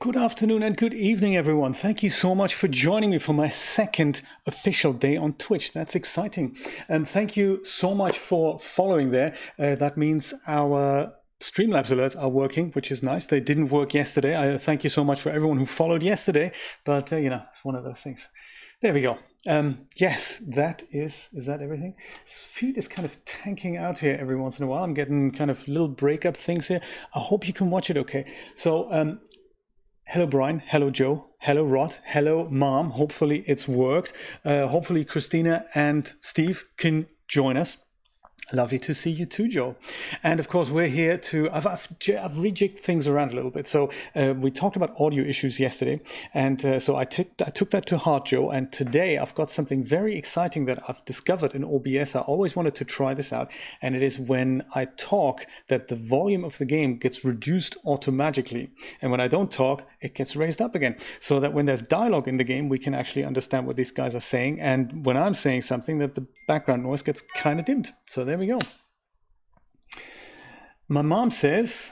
Good afternoon and good evening, everyone. Thank you so much for joining me for my second official day on Twitch. That's exciting. And thank you so much for following there. That means our Streamlabs alerts are working, which is nice. They didn't work yesterday. I thank you so much for everyone who followed yesterday. But, you know, it's one of those things. There we go. Yes, is that everything? Feed is kind of tanking out here every once in a while. I'm getting kind of little breakup things here. I hope you can watch it okay. So, hello, Brian. Hello, Joe. Hello, Rod. Hello, Mom. Hopefully it's worked. Hopefully Christina and Steve can join us. Lovely to see you too, Joe. And of course, we're here to. I've rejigged things around a little bit. So we talked about audio issues yesterday, and so I took that to heart, Joe. And today I've got something very exciting that I've discovered in OBS. I always wanted to try this out, and it is when I talk that the volume of the game gets reduced automatically, and when I don't talk, it gets raised up again. So that when there's dialogue in the game, we can actually understand what these guys are saying, and when I'm saying something, that the background noise gets kind of dimmed. So there we go. My mom says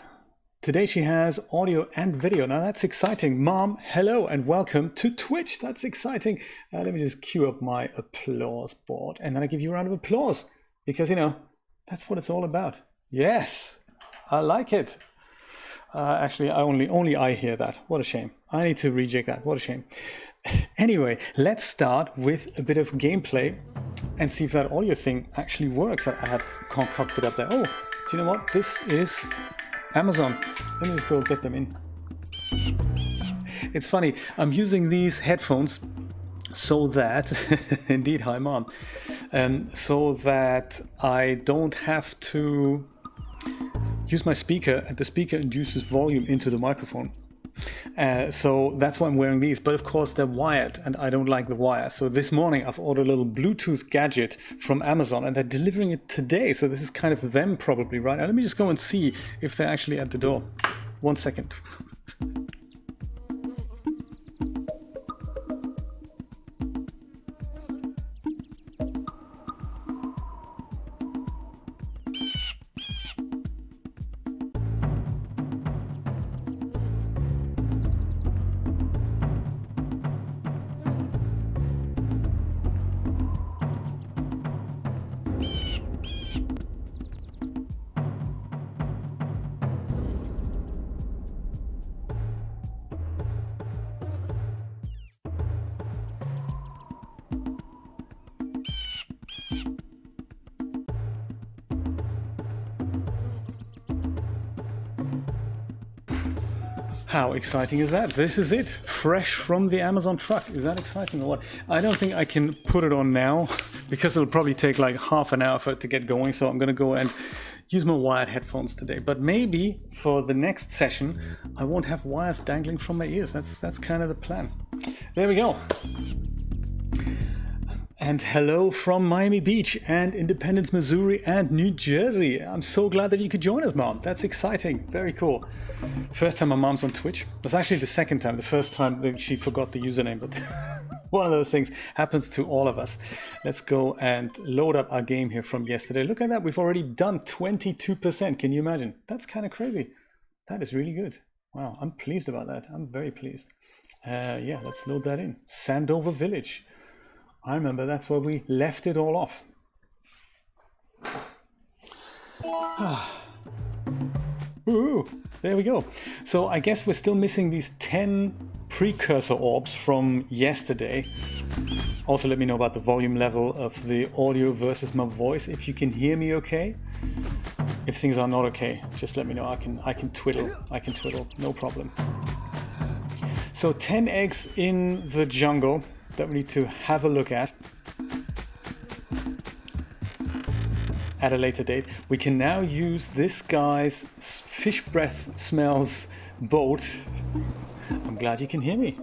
today she has audio and video. Now that's exciting. Mom, hello and welcome to Twitch. That's exciting. Let me just cue up my applause board, and then I give you a round of applause because, you know, that's what it's all about. Yes, I like it. Actually, only I hear that. What a shame. I need to rejig that. What a shame. Anyway, let's start with a bit of gameplay and see if that audio thing actually works that I had concocted up there. Oh, do you know what? This is Amazon. Let me just go get them in. It's funny, I'm using these headphones so that, indeed, hi mom, so that I don't have to use my speaker, and the speaker induces volume into the microphone. So that's why I'm wearing these, but of course they're wired and I don't like the wire. So this morning I've ordered a little Bluetooth gadget from Amazon and they're delivering it today. So this is kind of them probably, right? Now let me just go and see if they're actually at the door. 1 second. How exciting is that? This is it, fresh from the Amazon truck. Is that exciting or what? I don't think I can put it on now because it'll probably take like half an hour for it to get going. So I'm going to go and use my wired headphones today. But maybe for the next session, I won't have wires dangling from my ears. That's kind of the plan. There we go. And hello from Miami Beach and Independence, Missouri and New Jersey. I'm so glad that you could join us, Mom. That's exciting. Very cool. First time my mom's on Twitch. That's actually the second time. The first time that she forgot the username, but one of those things happens to all of us. Let's go and load up our game here from yesterday. Look at that. We've already done 22%. Can you imagine? That's kind of crazy. That is really good. Wow. I'm pleased about that. I'm very pleased. Yeah, let's load that in. Sandover Village. I remember that's where we left it all off. Ooh, there we go. So I guess we're still missing these 10 precursor orbs from yesterday. Also let me know about the volume level of the audio versus my voice. If you can hear me okay. If things are not okay, just let me know. I can twiddle. No problem. So 10 eggs in the jungle that we need to have a look at a later date. We can now use this guy's fish breath smells boat. I'm glad you can hear me.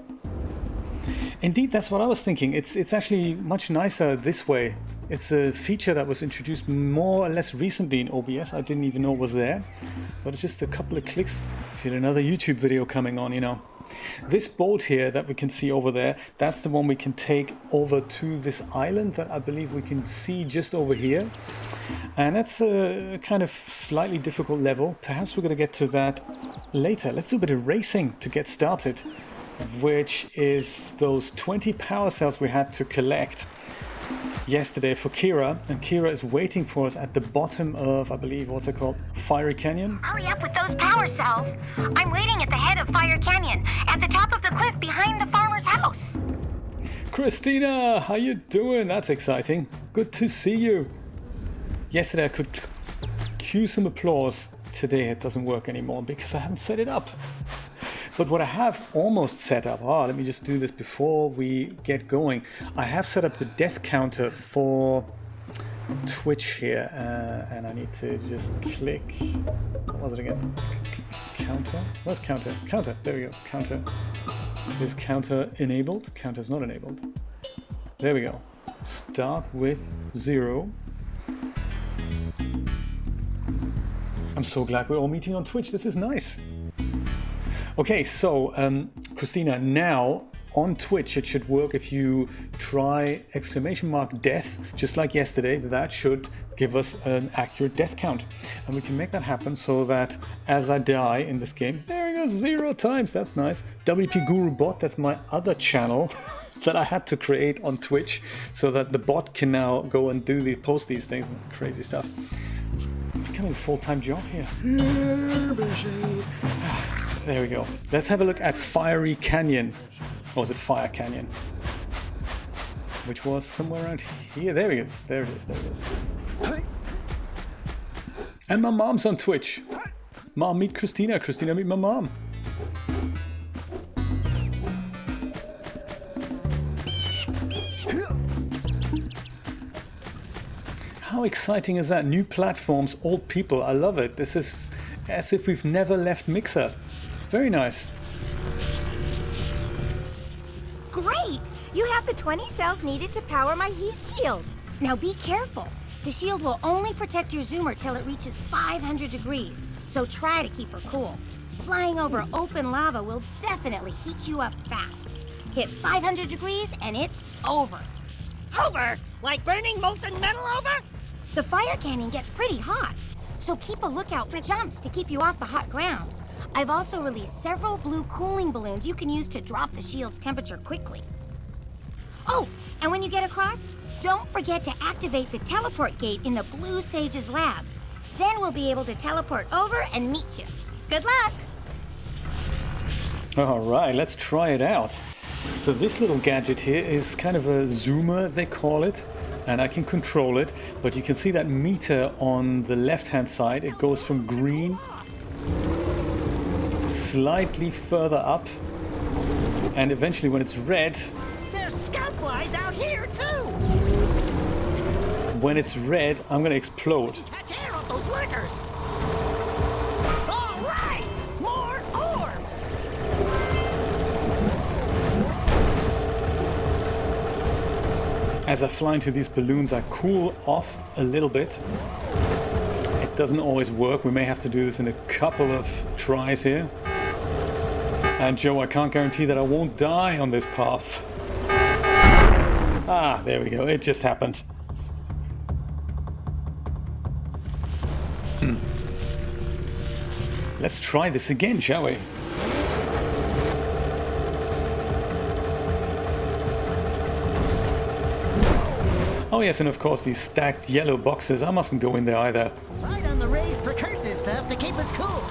Indeed, that's what I was thinking. It's actually much nicer this way. It's a feature that was introduced more or less recently in OBS. I didn't even know it was there, but it's just a couple of clicks. Feel another YouTube video coming on, you know. This boat here that we can see over there, that's the one we can take over to this island that I believe we can see just over here. And that's a kind of slightly difficult level. Perhaps we're going to get to that later. Let's do a bit of racing to get started, which is those 20 power cells we had to collect yesterday for Kira, and Kira is waiting for us at the bottom of, I believe, what's it called? Fiery Canyon? Hurry up with those power cells. I'm waiting at the head of Fire Canyon, at the top of the cliff behind the farmer's house. Christina, how you doing? That's exciting. Good to see you. Yesterday I could cue some applause. Today it doesn't work anymore because I haven't set it up. But what I have almost set up, let me just do this before we get going. I have set up the death counter for Twitch here, and I need to just click. What was it again? Counter? Where's counter? Counter. There we go. Counter. Is counter enabled? Counter is not enabled. There we go. Start with 0. I'm so glad we're all meeting on Twitch. This is nice. Okay, so Christina, now on Twitch it should work if you try !death, just like yesterday. That should give us an accurate death count. And we can make that happen so that as I die in this game, there we go, 0 times, that's nice. WP Guru Bot, that's my other channel that I had to create on Twitch so that the bot can now go and post these things, crazy stuff. It's becoming a full-time job here. There we go. Let's have a look at Fiery Canyon. Or was it Fire Canyon? Which was somewhere around here. There it is. There it is. There it is. And my mom's on Twitch. Mom, meet Christina. Christina, meet my mom. How exciting is that? New platforms, old people. I love it. This is as if we've never left Mixer. Very nice. Great! You have the 20 cells needed to power my heat shield. Now be careful. The shield will only protect your zoomer till it reaches 500 degrees, so try to keep her cool. Flying over open lava will definitely heat you up fast. Hit 500 degrees and it's over. Over? Like burning molten metal over? The fire canyon gets pretty hot, so keep a lookout for jumps to keep you off the hot ground. I've also released several blue cooling balloons you can use to drop the shield's temperature quickly. Oh, and when you get across, don't forget to activate the teleport gate in the Blue Sage's lab. Then we'll be able to teleport over and meet you. Good luck! All right, let's try it out. So this little gadget here is kind of a zoomer, they call it, and I can control it, but you can see that meter on the left-hand side. It goes from green slightly further up, and eventually when it's red, There's scout flies out here too! when it's red, I'm gonna explode. Catch air off those lurkers! All right! More orbs! As I fly into these balloons, I cool off a little bit. It doesn't always work. We may have to do this in a couple of tries here. And Joe, I can't guarantee that I won't die on this path. Ah, there we go. It just happened. Let's try this again, shall we? Oh yes, and of course these stacked yellow boxes. I mustn't go in there either. Right on the raised precursor stuff to keep us cool.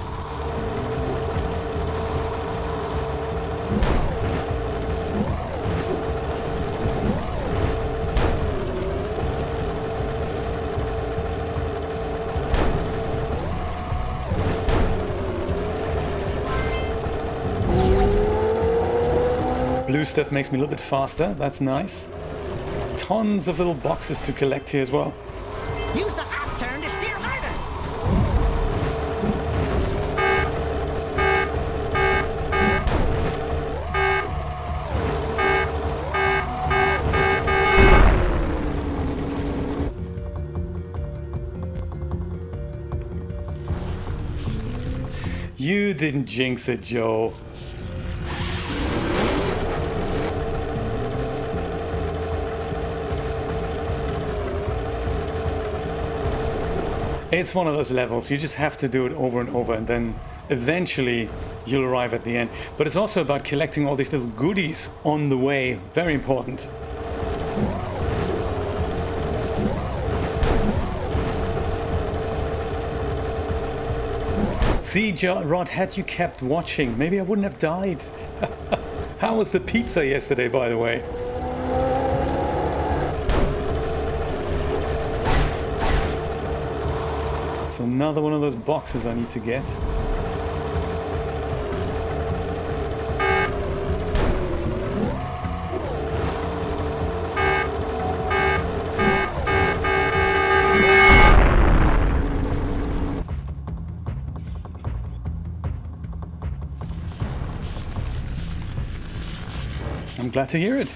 Blue stuff makes me a little bit faster. That's nice. Tons of little boxes to collect here as well. Use the up turn to steer harder. You didn't jinx it, Joe. It's one of those levels, you just have to do it over and over, and then eventually you'll arrive at the end. But it's also about collecting all these little goodies on the way. Very important. See, Rod, had you kept watching, maybe I wouldn't have died. How was the pizza yesterday, by the way? It's another one of those boxes I need to get. glad to hear it.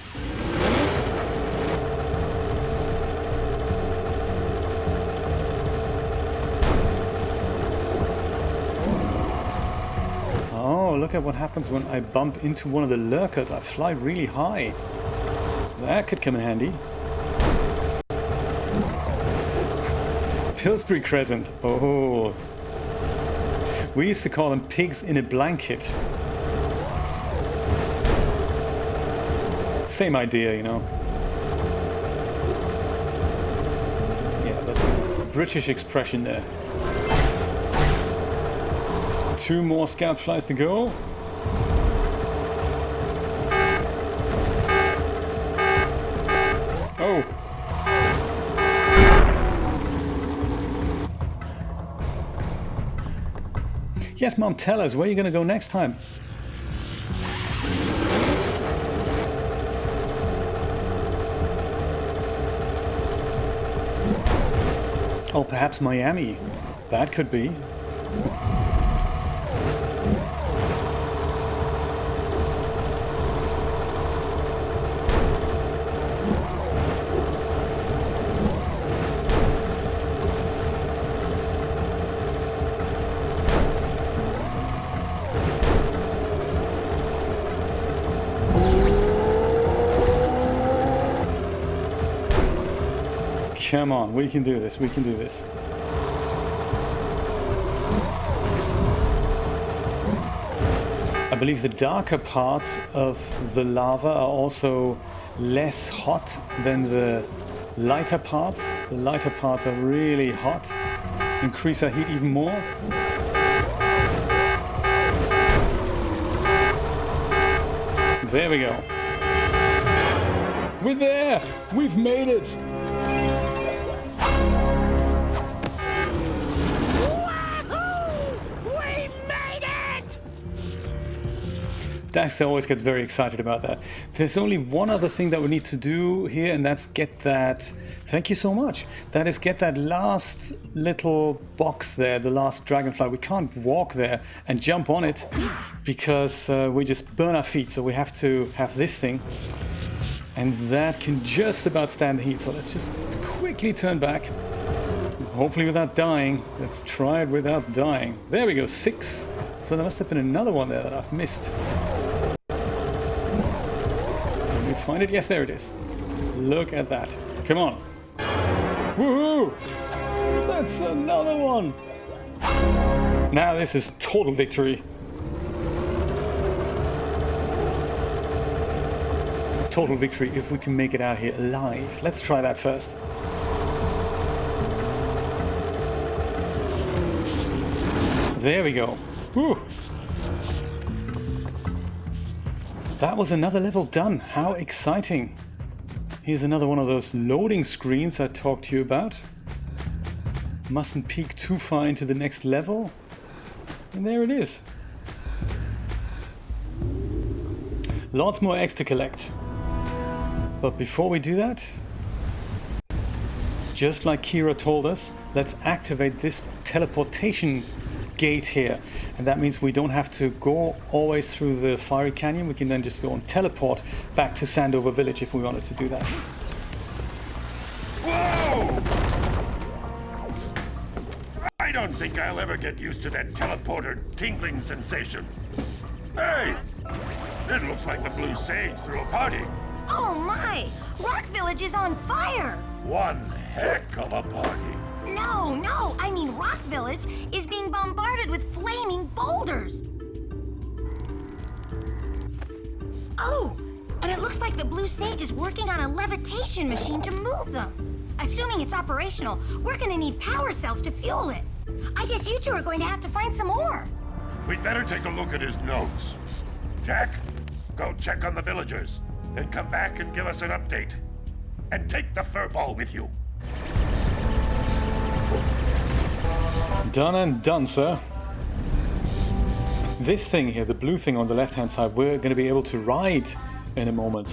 Oh, look at what happens when I bump into one of the lurkers. I fly really high. That could come in handy. Pillsbury Crescent. Oh. We used to call them pigs in a blanket. Same idea, you know. Yeah, but British expression there. 2 more scout flies to go. Oh. Yes, Mom, tell us, where are you going to go next time? Oh, perhaps Miami. That could be. Come on, we can do this, we can do this. I believe the darker parts of the lava are also less hot than the lighter parts. The lighter parts are really hot, increase our heat even more. There we go. We're there! We've made it! Daxter always gets very excited about that. There's only one other thing that we need to do here, and that's get that... Thank you so much. That is get that last little box there, the last dragonfly. We can't walk there and jump on it because we just burn our feet, so we have to have this thing. And that can just about stand the heat, so let's just quickly turn back. Hopefully without dying. Let's try it without dying. There we go, 6. So there must have been another one there that I've missed. Can we find it? Yes, there it is. Look at that. Come on. Woohoo! That's another one. Now this is total victory. Total victory if we can make it out here alive. Let's try that first. There we go. Whew. That was another level done. How exciting. Here's another one of those loading screens I talked to you about. Mustn't peek too far into the next level. And there it is. Lots more eggs to collect. But before we do that, just like Kira told us, let's activate this teleportation gate here, and that means we don't have to go always through the fiery canyon. We can then just go and teleport back to Sandover Village if we wanted to do that. Whoa! I don't think I'll ever get used to that teleporter tingling sensation. Hey! It looks like the Blue Sage threw a party. Oh my! Rock Village is on fire! One heck of a party. No, I mean Rock Village is being bombarded with flaming boulders. Oh, and it looks like the Blue Sage is working on a levitation machine to move them. Assuming it's operational, we're gonna need power cells to fuel it. I guess you two are going to have to find some more. We'd better take a look at his notes. Jack, go check on the villagers, then come back and give us an update. And take the furball with you. Done and done, sir. This thing here, the blue thing on the left-hand side, we're going to be able to ride in a moment.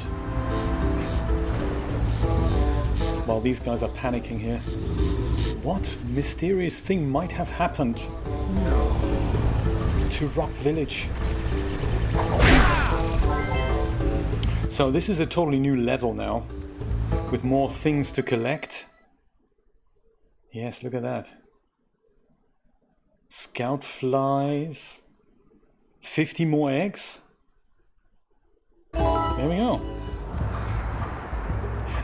While these guys are panicking here. What mysterious thing might have happened to Rock Village? So this is a totally new level now, with more things to collect. Yes, look at that. Scout flies. 50 more eggs. There we go.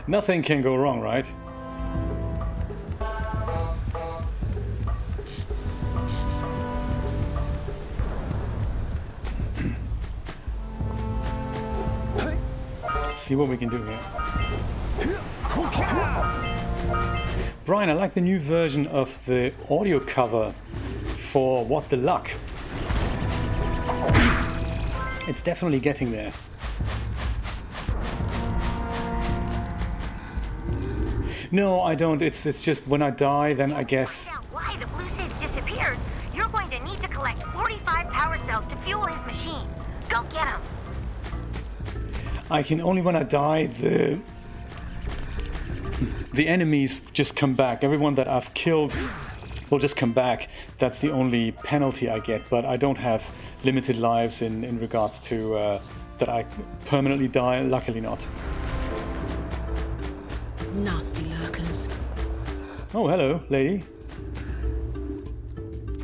Nothing can go wrong, right? See what we can do here. Brian, I like the new version of the audio cover for What the Luck. It's definitely getting there. No, I don't. It's just when I die, then I guess. Find out why the blue sage disappeared. You're going to need to collect 45 power cells to fuel his machine. Go get him. I can only when I die, the enemies just come back. Everyone that I've killed will just come back. That's the only penalty I get, but I don't have limited lives in regards to that I permanently die. Luckily not. Nasty lurkers. Oh, hello, lady.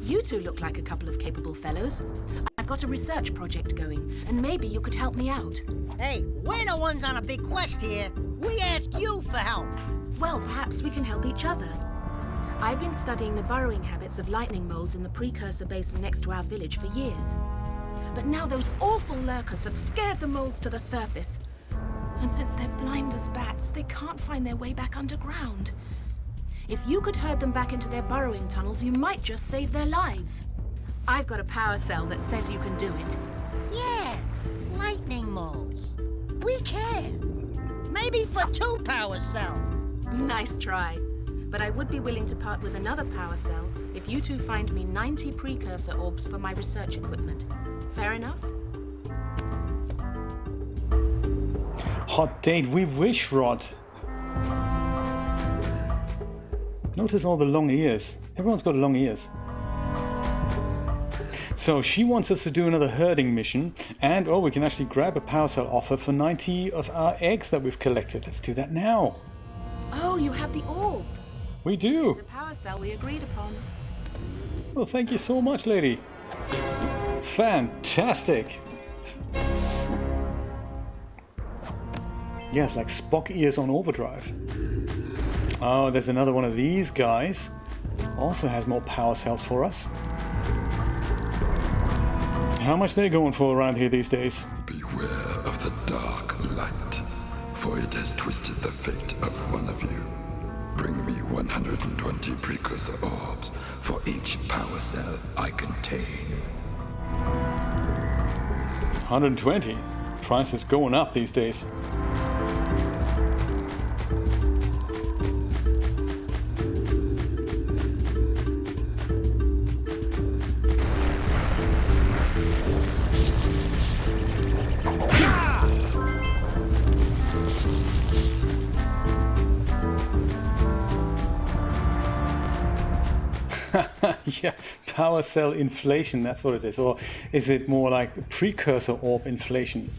You two look like a couple of capable fellows. I've got a research project going, and maybe you could help me out. Hey, we're the ones on a big quest here. We asked you for help. Well, perhaps we can help each other. I've been studying the burrowing habits of lightning moles in the precursor basin next to our village for years. But now those awful lurkers have scared the moles to the surface. And since they're blind as bats, they can't find their way back underground. If you could herd them back into their burrowing tunnels, you might just save their lives. I've got a power cell that says you can do it. Yeah, lightning moles. We care. Maybe for 2 power cells. Nice try. But I would be willing to part with another power cell if you two find me 90 precursor orbs for my research equipment. Fair enough? Hot date, we wish, Rod. Notice all the long ears. Everyone's got long ears. So she wants us to do another herding mission, and we can actually grab a power cell offer for 90 of our eggs that we've collected. Let's do that now. Oh, you have the orbs. We do. It's a power cell we agreed upon. Well, thank you so much, lady. Fantastic. Yes, like Spock ears on overdrive. Oh, there's another one of these guys. Also has more power cells for us. How much they're going for around here these days? Beware of the dark light, for it has twisted the fate of one of you. Bring me 120 precursor orbs for each power cell I contain. 120? Price is going up these days. Yeah, power cell inflation, that's what it is. Or is it more like precursor orb inflation?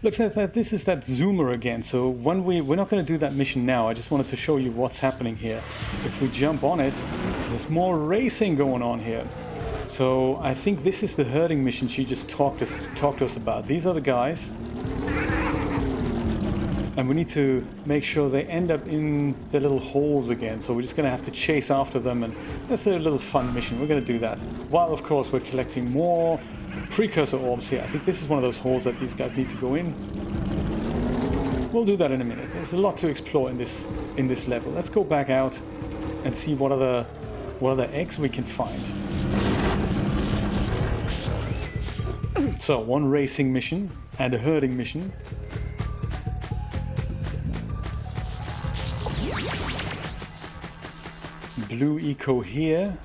Looks like this is that zoomer again. So when we're not going to do that mission now. I just wanted to show you what's happening here. If we jump on it, there's more racing going on here. So I think this is the herding mission she just talked to us about. These are the guys. And we need to make sure they end up in the little holes again. So we're just going to have to chase after them, and that's a little fun mission. We're going to do that. While, of course, we're collecting more precursor orbs here. I think this is one of those holes that these guys need to go in. We'll do that in a minute. There's a lot to explore in this level. Let's go back out and see what other eggs we can find. So, one racing mission and a herding mission. Blue eco here.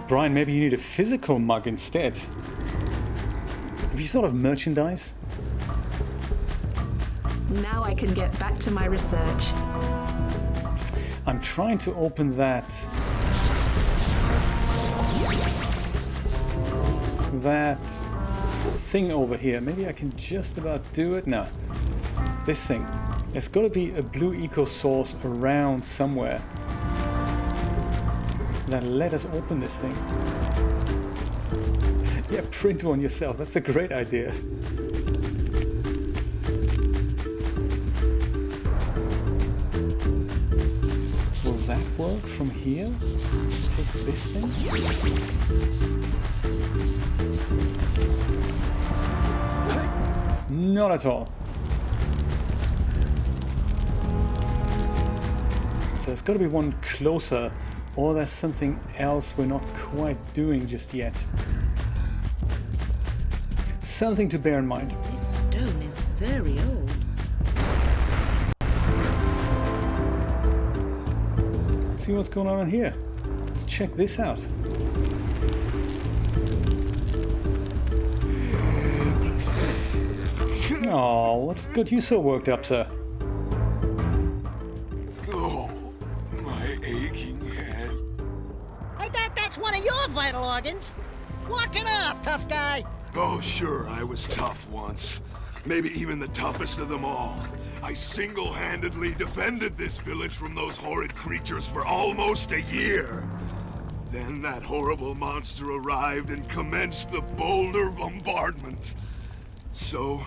Brian, maybe you need a physical mug instead. Have you thought of merchandise? Now I can get back to my research. I'm trying to open that that thing over here. Maybe I can just about do it. No. This thing. There's got to be a blue eco source around somewhere that let us open this thing. Yeah, print one yourself. That's a great idea. Will that work from here? Take this thing? Not at all. So there's got to be one closer, or there's something else we're not quite doing just yet. Something to bear in mind. This stone is very old. See what's going on in here. Let's check this out. Oh, what's got you so worked up, sir? Oh, my aching head. Hey, that's one of your vital organs. Walk it off, tough guy. Oh, sure, I was tough once. Maybe even the toughest of them all. I single-handedly defended this village from those horrid creatures for almost a year. Then that horrible monster arrived and commenced the boulder bombardment. So,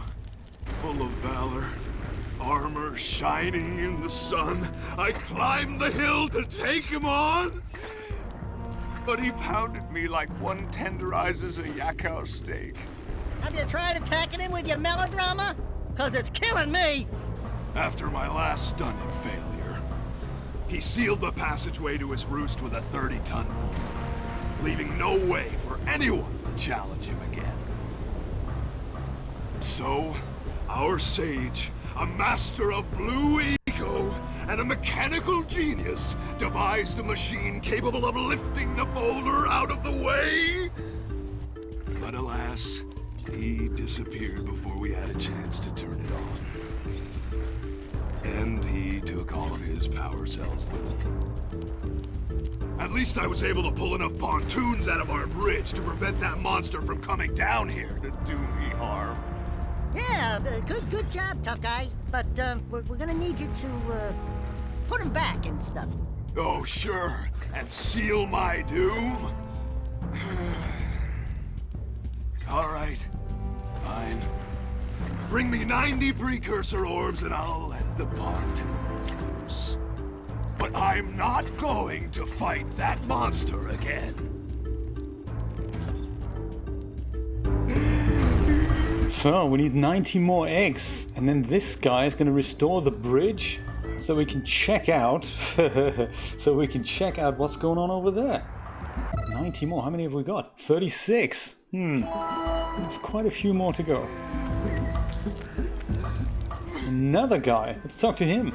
full of valor, armor shining in the sun, I climbed the hill to take him on. But he pounded me like one tenderizes a yak steak. Have you tried attacking him with your melodrama? 'Cause it's killing me. After my last stunning failure, he sealed the passageway to his roost with a 30-ton boulder, leaving no way for anyone to challenge him again. So, our sage, a master of blue eco and a mechanical genius, devised a machine capable of lifting the boulder out of the way. But alas, he disappeared before we had a chance to turn it on. And he took all of his power cells with him. At least I was able to pull enough pontoons out of our bridge to prevent that monster from coming down here to do me harm. Yeah, good job, tough guy. But we're gonna need you to put him back and stuff. Oh, sure. And seal my doom? All right. Fine. Bring me 90 precursor orbs and I'll let the pontoons loose. But I'm not going to fight that monster again. So we need 90 more eggs, and then this guy is going to restore the bridge so we can check out what's going on over there. 90 more. How many have we got? 36. There's quite a few more to go. Another guy. Let's talk to him.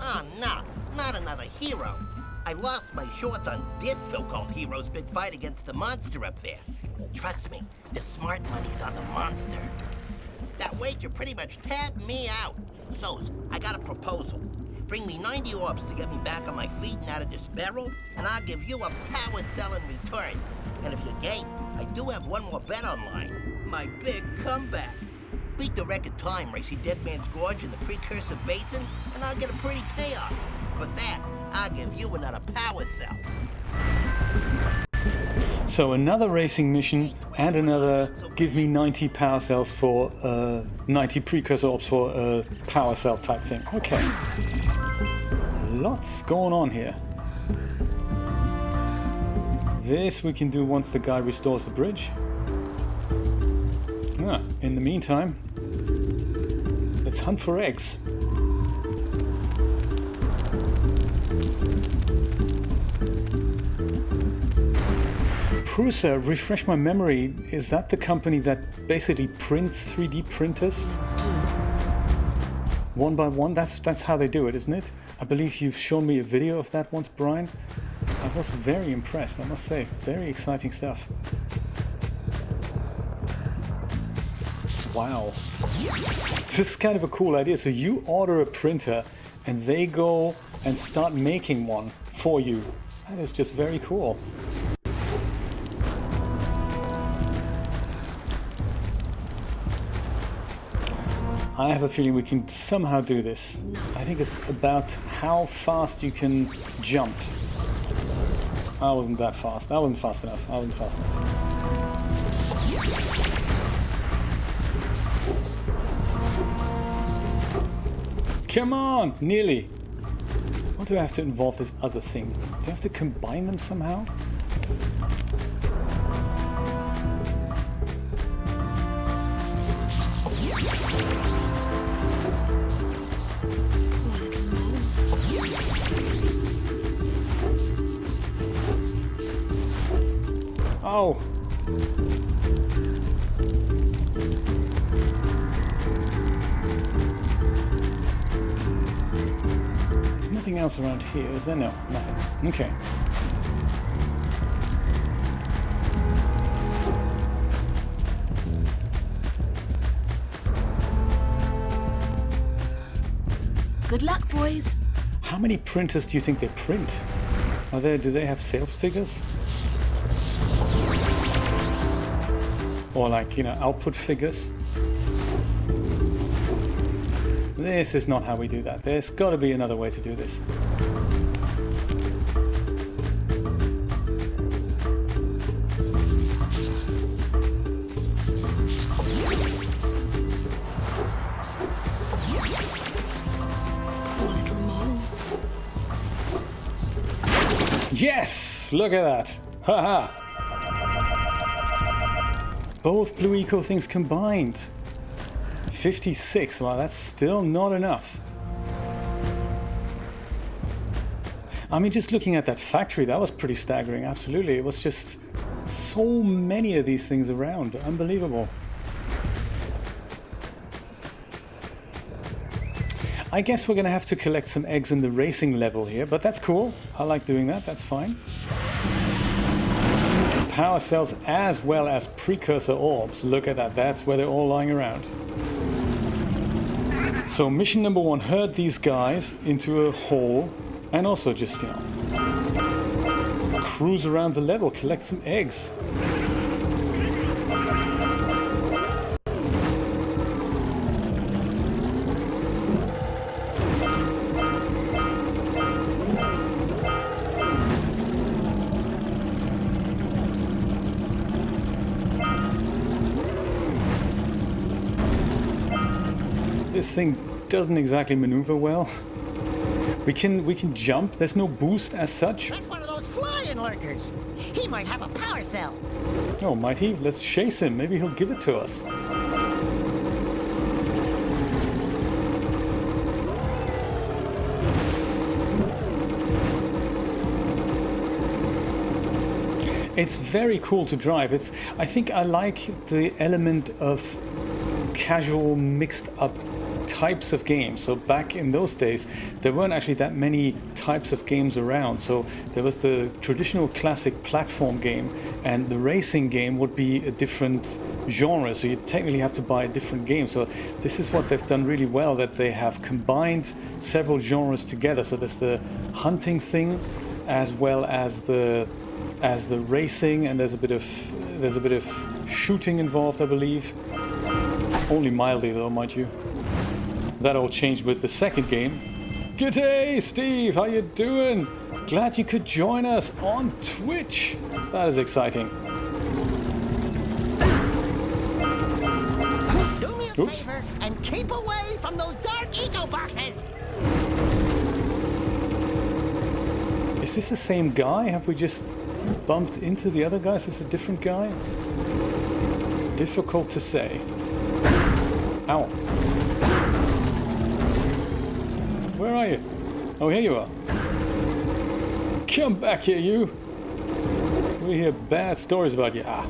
Oh, no, not another hero. I lost my shorts on this so-called hero's big fight against the monster up there. Trust me, the smart money's on the monster. That wager pretty much tapped me out. So, I got a proposal. Bring me 90 orbs to get me back on my feet and out of this barrel, and I'll give you a power cell in return. And if you're game, I do have one more bet online. My big comeback. Beat the record time racing Dead Man's Gorge in the Precursor Basin, and I'll get a pretty payoff. For that, I'll give you another power cell. So another racing mission and another give me 90 power cells for 90 precursor orbs for a power cell type thing. Okay. Lots going on here. This we can do once the guy restores the bridge. In the meantime, let's hunt for eggs. Poser, refresh my memory, is that the company that basically prints 3D printers? One by one? That's how they do it, isn't it? I believe you've shown me a video of that once, Brian. I was very impressed, I must say. Very exciting stuff. Wow. This is kind of a cool idea. So you order a printer and they go and start making one for you. That is just very cool. I have a feeling we can somehow do this. I think it's about how fast you can jump. I wasn't that fast. I wasn't fast enough. I wasn't fast enough. Come on! Nearly. What do I have to involve this other thing? Do I have to combine them somehow? Oh! There's nothing else around here, is there? No, nothing. Okay. Good luck, boys. How many printers do you think they print? Do they have sales figures? Or like, output figures? This is not how we do that. There's got to be another way to do this. Yes! Look at that! Haha! Both blue eco things combined. 56, wow, that's still not enough. I mean, just looking at that factory, that was pretty staggering, absolutely. It was just so many of these things around, unbelievable. I guess we're gonna have to collect some eggs in the racing level here, but that's cool. I like doing that, that's fine. Power cells as well as precursor orbs. Look at that, that's where they're all lying around. So mission number 1, herd these guys into a hole and also just, cruise around the level, collect some eggs. This thing doesn't exactly maneuver well. We can jump. There's no boost as such. That's one of those flying lurkers. He might have a power cell. Oh, might he? Let's chase him. Maybe he'll give it to us. It's very cool to drive. I think I like the element of casual mixed up types of games. So back in those days there weren't actually that many types of games around, so there was the traditional classic platform game and the racing game would be a different genre, so you technically have to buy a different game. So this is what they've done really well, that they have combined several genres together. So there's the hunting thing as well as the racing, and there's a bit of shooting involved, I believe. Only mildly though, mind you. That all changed with the second game. G'day, Steve, how you doing? Glad you could join us on Twitch. That is exciting. Do me a favor and keep away from those dark eco boxes. Is this the same guy? Have we just bumped into the other guys? Is this a different guy? Difficult to say. Ow. Where are you? Oh, here you are. Come back here, you. We hear bad stories about you. Ah.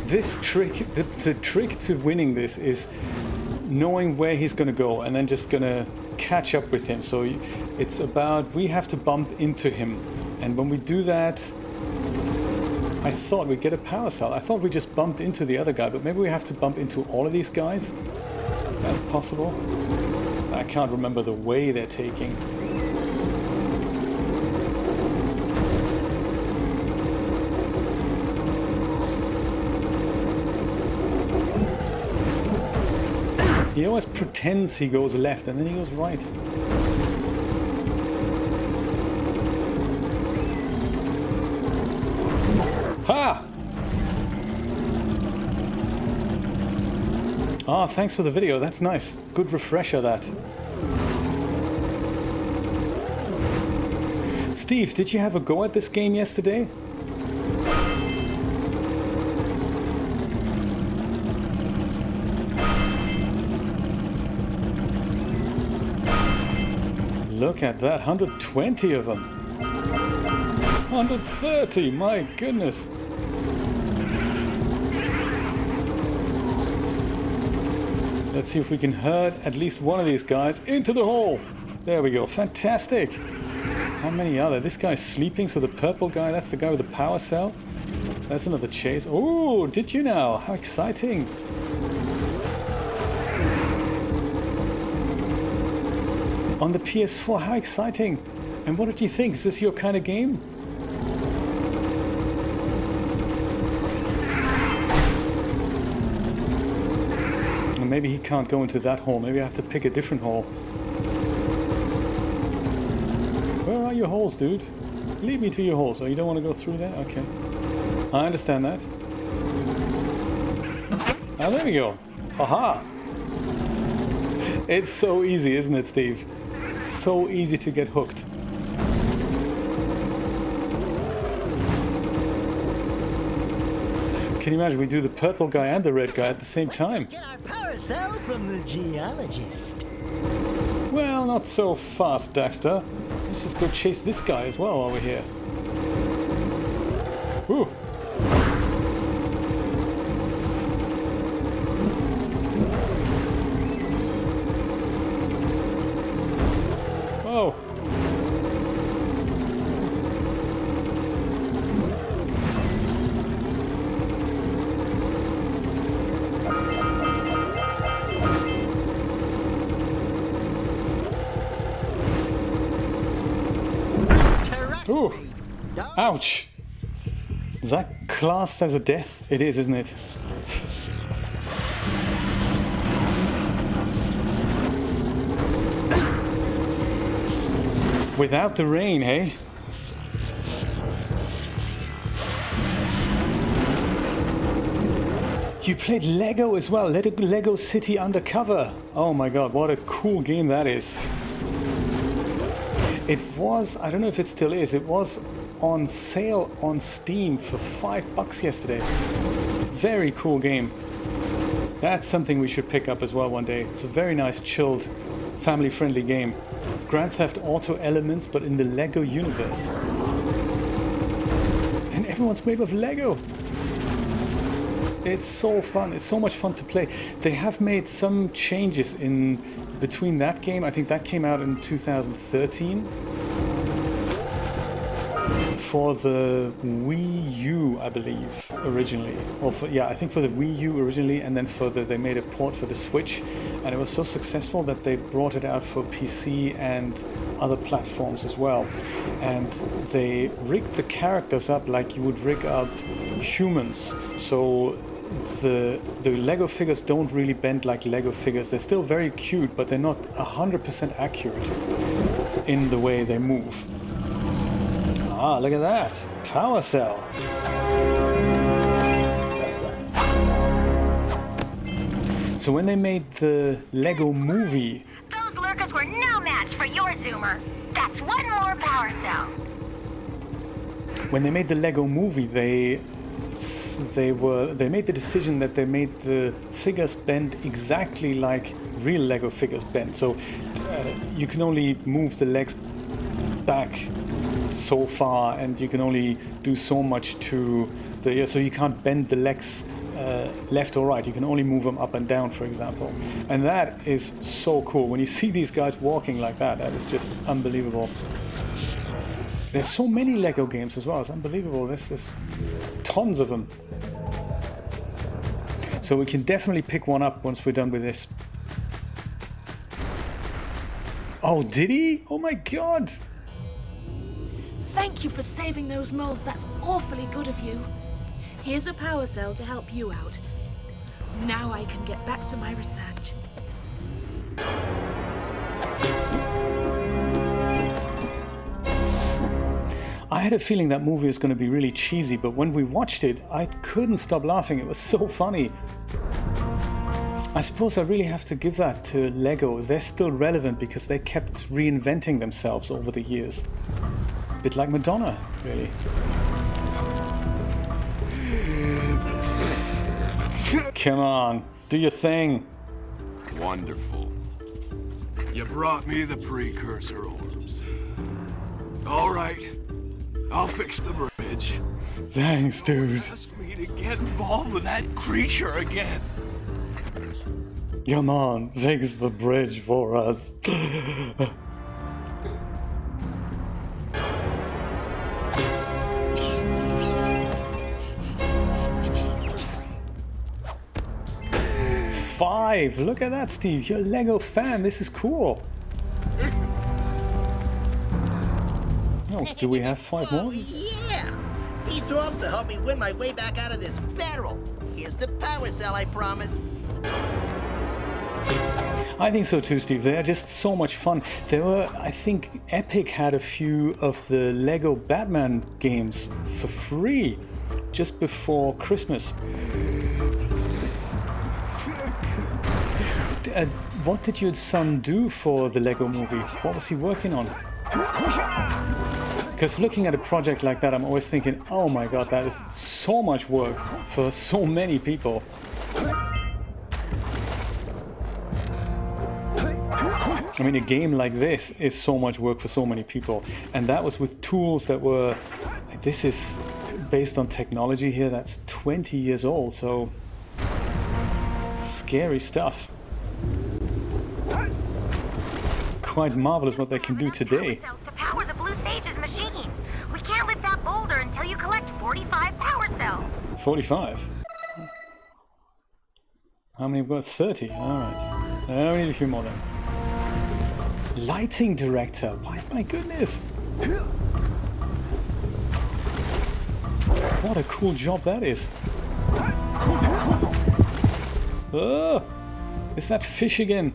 This trick, the trick to winning this is knowing where he's going to go and then just going to catch up with him. So it's about, we have to bump into him. And when we do that, I thought we'd get a power cell. I thought we just bumped into the other guy, but maybe we have to bump into all of these guys? That's possible. I can't remember the way they're taking. He always pretends he goes left and then he goes right. Ha! Ah, thanks for the video. That's nice. Good refresher, that. Steve, did you have a go at this game yesterday? Look at that, 120 of them. 130, my goodness. Let's see if we can herd at least one of these guys into the hole. There we go, fantastic. How many are there? This guy's sleeping, so the purple guy, that's the guy with the power cell. That's another chase. Oh, did you now? How exciting. On the PS4, how exciting. And what did you think? Is this your kind of game? And maybe he can't go into that hole. Maybe I have to pick a different hole. Where are your holes, dude? Lead me to your holes. Oh, you don't want to go through there? Okay. I understand that. Ah, there we go. Aha! It's so easy, isn't it, Steve? So easy to get hooked. Can you imagine we do the purple guy and the red guy at the same time? Get our power cell from the geologist. Well, not so fast, Daxter. Let's just go chase this guy as well over here. Whew. Oh. Ooh. Ouch. Is that classed as a death? It is, isn't it? Without the rain, hey? You played Lego as well, Lego City Undercover. Oh my god, what a cool game that is. It was, I don't know if it still is, it was on sale on Steam for $5 yesterday. Very cool game. That's something we should pick up as well one day. It's a very nice, chilled, family-friendly game. Grand Theft Auto elements, but in the Lego universe. And everyone's made of Lego. It's so fun. It's so much fun to play. They have made some changes in between that game. I think that came out in 2013 for the Wii U, I believe, originally. Or for, yeah, I think for the Wii U originally, and then they made a port for the Switch, and it was so successful that they brought it out for PC and other platforms as well. And they rigged the characters up like you would rig up humans. So the Lego figures don't really bend like Lego figures. They're still very cute, but they're not 100% accurate in the way they move. Ah, look at that. Power cell. So when they made the Lego movie... Those lurkers were no match for your Zoomer. That's one more power cell. When they made the Lego movie, they made the decision that they made the figures bend exactly like real Lego figures bend. So you can only move the legs back so far, and you can only do so much to the... So you can't bend the legs left or right. You can only move them up and down, for example. And that is so cool. When you see these guys walking like that, that is just unbelievable. There's so many Lego games as well. It's unbelievable. There's tons of them. So we can definitely pick one up once we're done with this. Oh, did he? Oh my god! Thank you for saving those moles. That's awfully good of you. Here's a power cell to help you out. Now I can get back to my research. I had a feeling that movie was going to be really cheesy, but when we watched it, I couldn't stop laughing. It was so funny. I suppose I really have to give that to Lego. They're still relevant because they kept reinventing themselves over the years. A bit like Madonna, really. Come on, do your thing. Wonderful. You brought me the precursor orbs. All right, I'll fix the bridge. Thanks, dude. Ask me to get involved with that creature again. Come on, fix the bridge for us. Five! Look at that, Steve. You're a Lego fan. This is cool. Oh, do we have 5 more? Oh, yeah! These orbs will help me win my way back out of this barrel. Here's the power cell, I promise. I think so too, Steve. They're just so much fun. There were, I think, Epic had a few of the Lego Batman games for free just before Christmas. What did your son do for the Lego movie? What was he working on? Because looking at a project like that, I'm always thinking, oh my god, that is so much work for so many people. I mean, a game like this is so much work for so many people, and that was with tools that were, this is based on technology here that's 20 years old, so scary stuff. Quite marvelous what they can do today. Power cells to power the Blue Sage's machine. We can't lift that boulder until you collect 45 power cells. 45? How many have we got? 30. Alright. We need a few more then. Lighting director. My goodness. What a cool job that is. Oh, it's that fish again.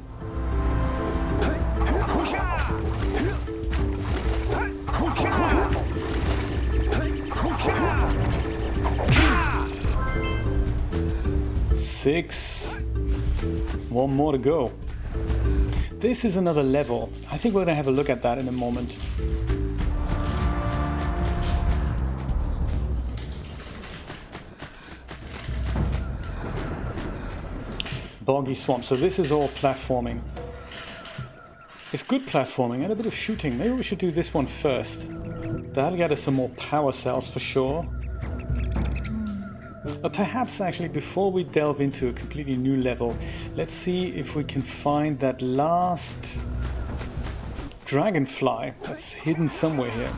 Six. One more to go. This is another level. I think we're going to have a look at that in a moment. Boggy Swamp. So this is all platforming. It's good platforming and a bit of shooting. Maybe we should do this one first. That'll get us some more power cells for sure. Perhaps actually before we delve into a completely new level, let's see if we can find that last dragonfly that's hidden somewhere here.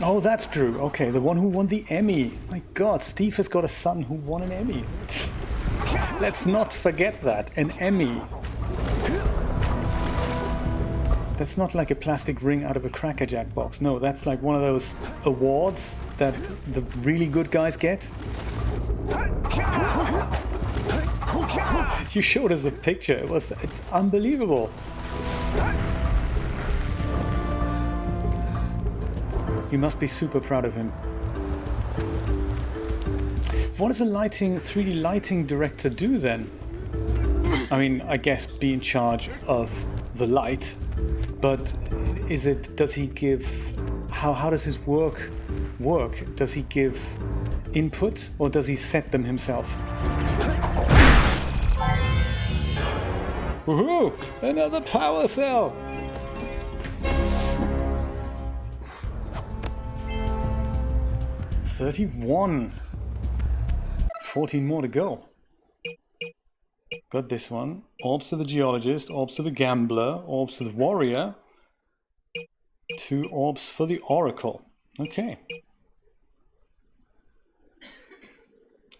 Oh, that's Drew. Okay, the one who won the Emmy. My God, Steve has got a son who won an Emmy. Let's not forget that, an Emmy. That's not like a plastic ring out of a Cracker Jack box. No, that's like one of those awards that the really good guys get. You showed us a picture. It's unbelievable. You must be super proud of him. What does a 3D lighting director do then? I mean, I guess be in charge of the light. But does he give, how does his work? Does he give input or does he set them himself? Woohoo! Another power cell! $31. 14 more to go. Got this one. Orbs to the geologist, orbs to the gambler, orbs to the warrior. 2 orbs for the oracle. Okay.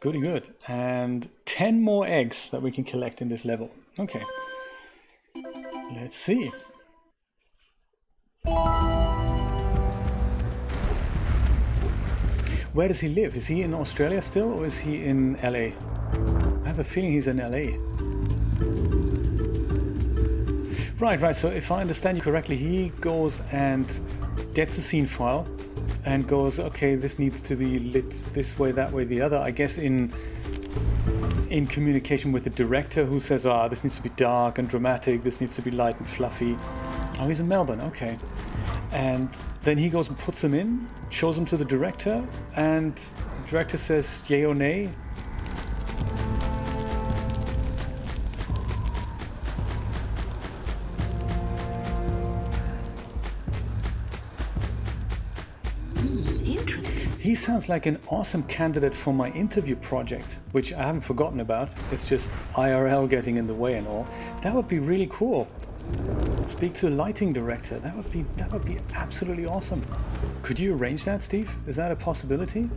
Goody good. And 10 more eggs that we can collect in this level. Okay. Let's see. Where does he live? Is he in Australia still or is he in LA? I have a feeling he's in LA. Right, so if I understand you correctly, he goes and gets a scene file and goes, okay, this needs to be lit this way, that way, the other. I guess in communication with the director, who says, this needs to be dark and dramatic, this needs to be light and fluffy. Oh, he's in Melbourne, okay. And then he goes and puts them in, shows them to the director, and the director says yay or nay. Interesting. He sounds like an awesome candidate for my interview project, which I haven't forgotten about. It's just IRL getting in the way and all. That would be really cool. Speak to a lighting director. That would be absolutely awesome. Could you arrange that, Steve? Is that a possibility?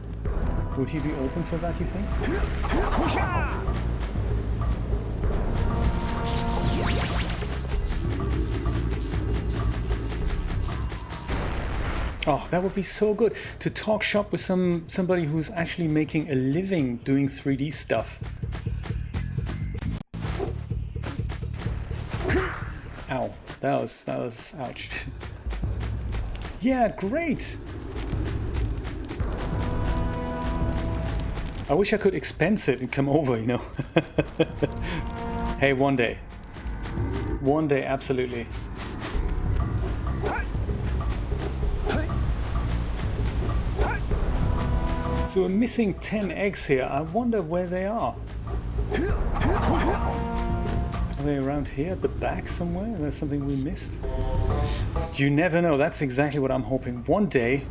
Would he be open for that, you think? Oh, that would be so good to talk shop with somebody who's actually making a living doing 3D stuff. Ow, that was ouch. Yeah, great. I wish I could expense it and come over, you know. Hey, one day. One day, absolutely. So we're missing 10 eggs here. I wonder where they are. Are they around here at the back somewhere? There's something we missed? You never know. That's exactly what I'm hoping. One day...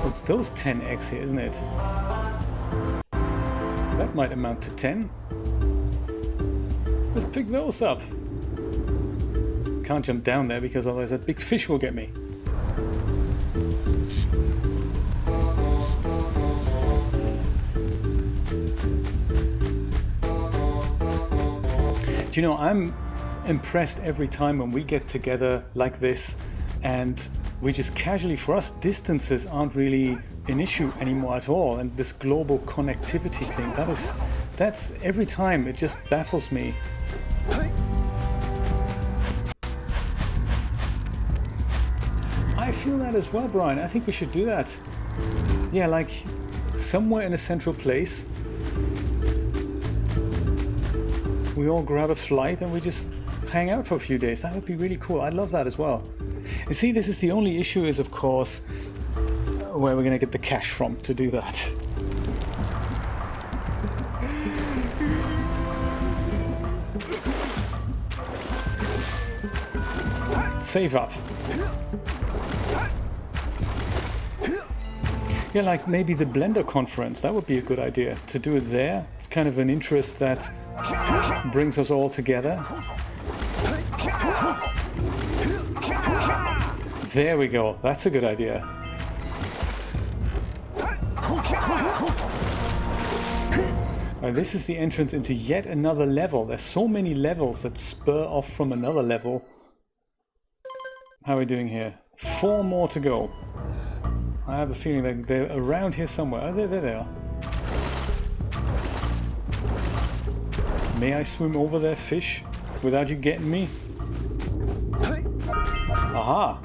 It's those 10 eggs here, isn't it? That might amount to 10. Let's pick those up. Can't jump down there because otherwise that big fish will get me. You know, I'm impressed every time when we get together like this and we just casually, for us, distances aren't really an issue anymore at all. And this global connectivity thing, that's every time, it just baffles me. I feel that as well, Brian. I think we should do that. Yeah, like somewhere in a central place. We all grab a flight and we just hang out for a few days. That would be really cool. I'd love that as well. And see, this is the only issue is, of course, where we're going to get the cash from to do that. Save up. Yeah, like maybe the Blender conference. That would be a good idea to do it there. It's kind of an interest that brings us all together. There we go. That's a good idea. This is the entrance into yet another level. There's so many levels that spur off from another level. How are we doing here? 4 more to go. I have a feeling that they're around here somewhere. Oh, there they are. May I swim over there, fish, without you getting me? Aha!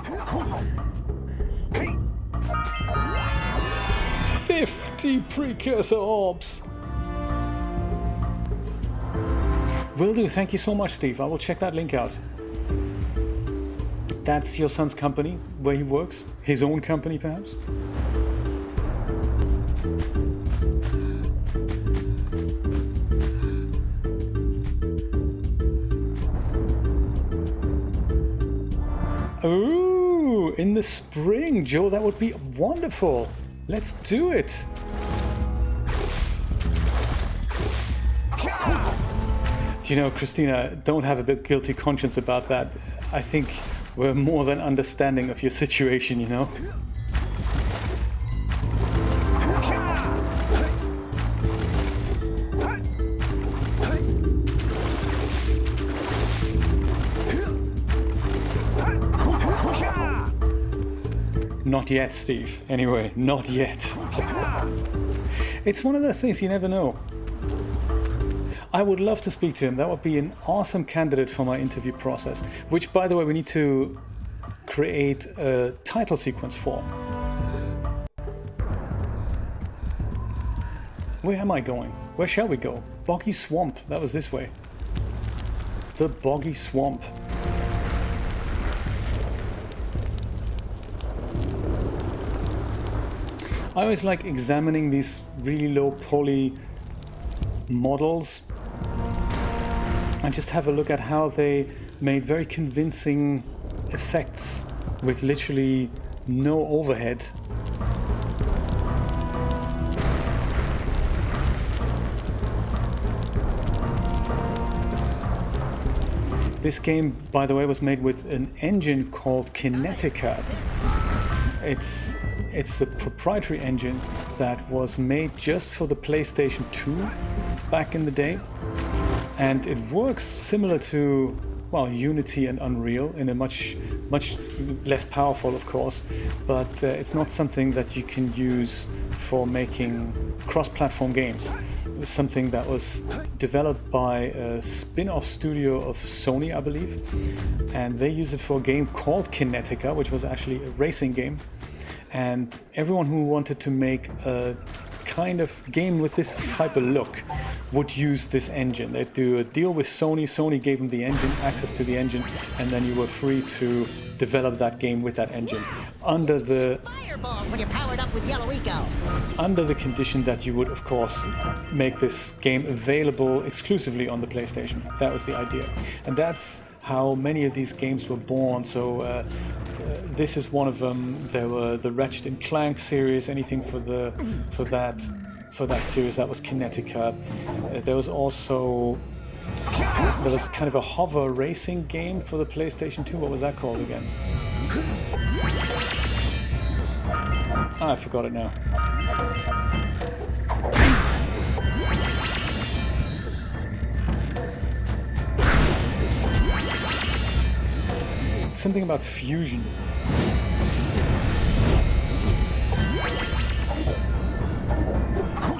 50 precursor orbs! Will do. Thank you so much, Steve. I will check that link out. That's your son's company, where he works? His own company, perhaps? Ooh, in the spring, Joe, that would be wonderful. Let's do it. You know, Christina, don't have a bit guilty conscience about that. I think we're more than understanding of your situation, you know? Not yet, Steve. Anyway, not yet. It's one of those things you never know. I would love to speak to him. That would be an awesome candidate for my interview process, which, by the way, we need to create a title sequence for. Where am I going? Where shall we go? Boggy Swamp. That was this way. The Boggy Swamp. I always like examining these really low poly models and just have a look at how they made very convincing effects with literally no overhead. This game, by the way, was made with an engine called Kinetica. It's a proprietary engine that was made just for the PlayStation 2 back in the day. And it works similar to, well, Unity and Unreal in a much less powerful, of course, but it's not something that you can use for making cross-platform games. It was something that was developed by a spin-off studio of Sony, I believe, and they use it for a game called Kinetica, which was actually a racing game. And everyone who wanted to make a kind of game with this type of look would use this engine. They'd do a deal with Sony. Sony gave them the engine, access to the engine, and then you were free to develop that game with that engine under the Fireballs when you're powered up with yellow eco. under the condition that you would, of course, make this game available exclusively on the PlayStation. That was the idea, and that's how many of these games were born. So this is one of them. There were the Ratchet and Clank series, anything for that series, that was Kinetica. There was also kind of a hover racing game for the PlayStation 2. What was that called again? I forgot it now. Something about fusion.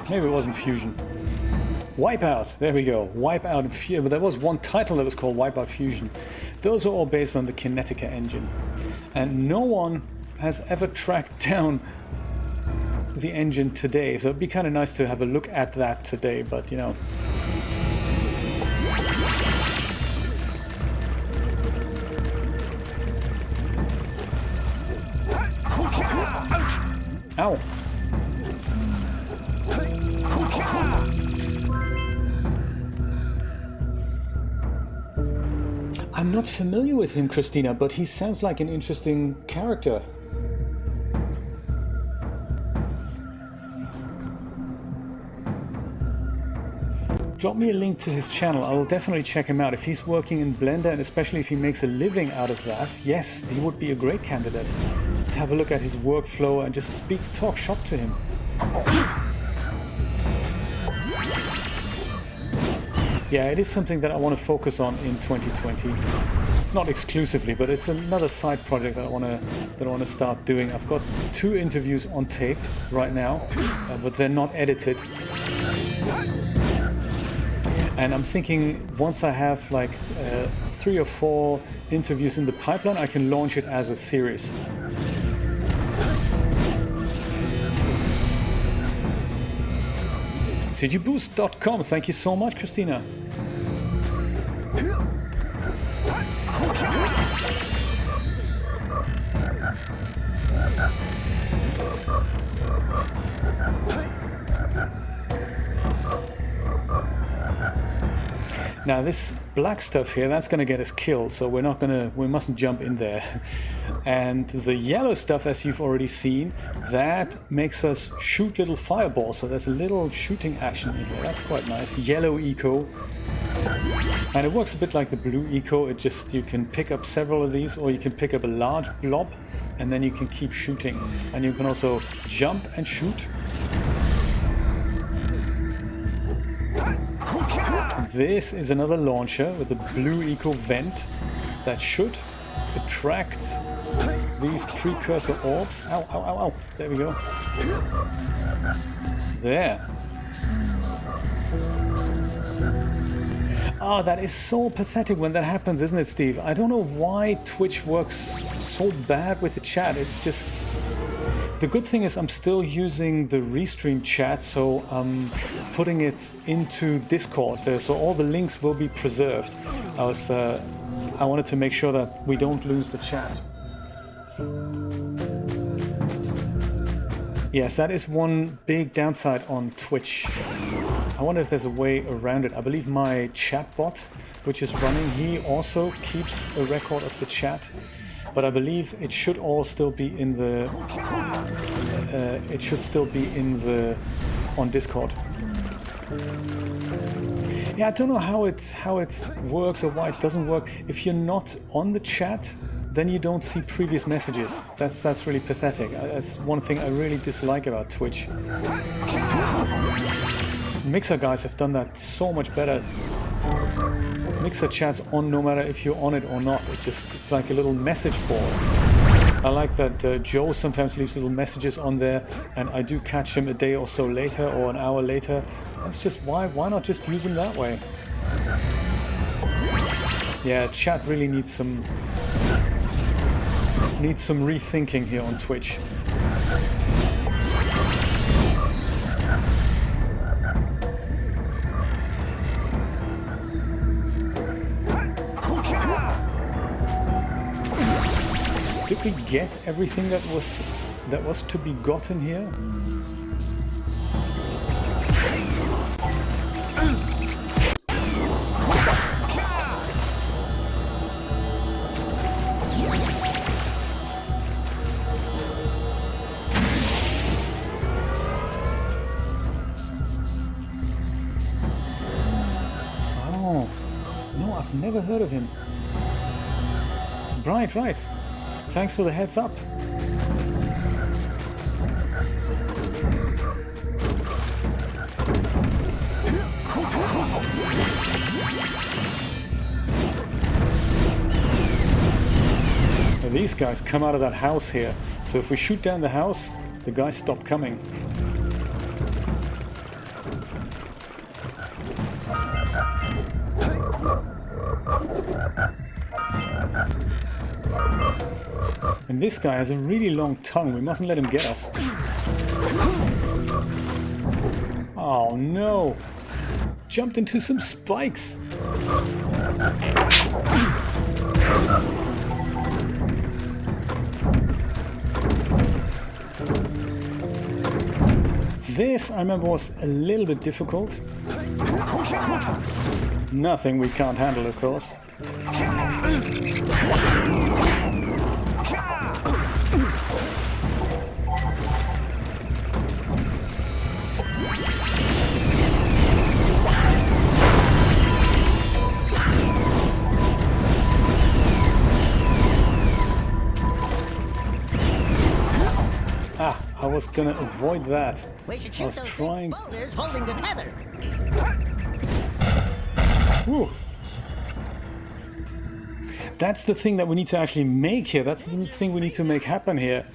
Maybe it wasn't Fusion. Wipeout, there we go. Wipeout and Fusion. But there was one title that was called Wipeout Fusion. Those are all based on the Kinetica engine. And no one has ever tracked down the engine today. So it'd be kind of nice to have a look at that today, but you know. Ow. I'm not familiar with him, Christina, but he sounds like an interesting character. Drop me a link to his channel. I will definitely check him out. If he's working in Blender, and especially if he makes a living out of that, yes, he would be a great candidate. Just have a look at his workflow and just talk shop to him. Yeah, it is something that I want to focus on in 2020. Not exclusively, but it's another side project that I want to start doing. I've got 2 interviews on tape right now, but they're not edited. And I'm thinking once I have like 3 or 4 interviews in the pipeline, I can launch it as a series. cgboost.com. Thank you so much, Christina. Now this black stuff here, that's going to get us killed, so we mustn't jump in there. And the yellow stuff, as you've already seen, that makes us shoot little fireballs, so there's a little shooting action in here. That's quite nice. Yellow eco. And it works a bit like the blue eco. You can pick up several of these, or you can pick up a large blob, and then you can keep shooting. And you can also jump and shoot. This is another launcher with a blue eco vent that should attract these precursor orbs. Ow, ow, ow, ow. There we go. there. Oh, that is so pathetic when that happens, isn't it, Steve? I don't know why Twitch works so bad with the chat. It's just... The good thing is I'm still using the restream chat, so I'm putting it into Discord there, so all the links will be preserved. I wanted to make sure that we don't lose the chat. Yes, that is one big downside on Twitch. I wonder if there's a way around it. I believe my chat bot, which is running, he also keeps a record of the chat. But I believe it should all still be in the on Discord. Yeah, I don't know how it works or why it doesn't work. If you're not on the chat, then you don't see previous messages. That's really pathetic. That's one thing I really dislike about Twitch. Mixer guys have done that so much better. Mixer chat's on no matter if you're on it or not. It's like a little message board. I like that Joe sometimes leaves little messages on there, and I do catch him a day or so later or an hour later. That's just why not just use him that way? Yeah, chat really needs some rethinking here on Twitch. Did we get everything that was to be gotten here? Oh, no, I've never heard of him. Right. Thanks for the heads up. Now these guys come out of that house here, so if we shoot down the house, the guys stop coming. And this guy has a really long tongue. We mustn't let him get us. Oh no! Jumped into some spikes! This, I remember, was a little bit difficult. Nothing we can't handle, of course. I was gonna avoid that. We should I shoot was those trying. boulders holding the tether. Whew. That's the thing that we need to actually make here. That's the thing we need to make happen here.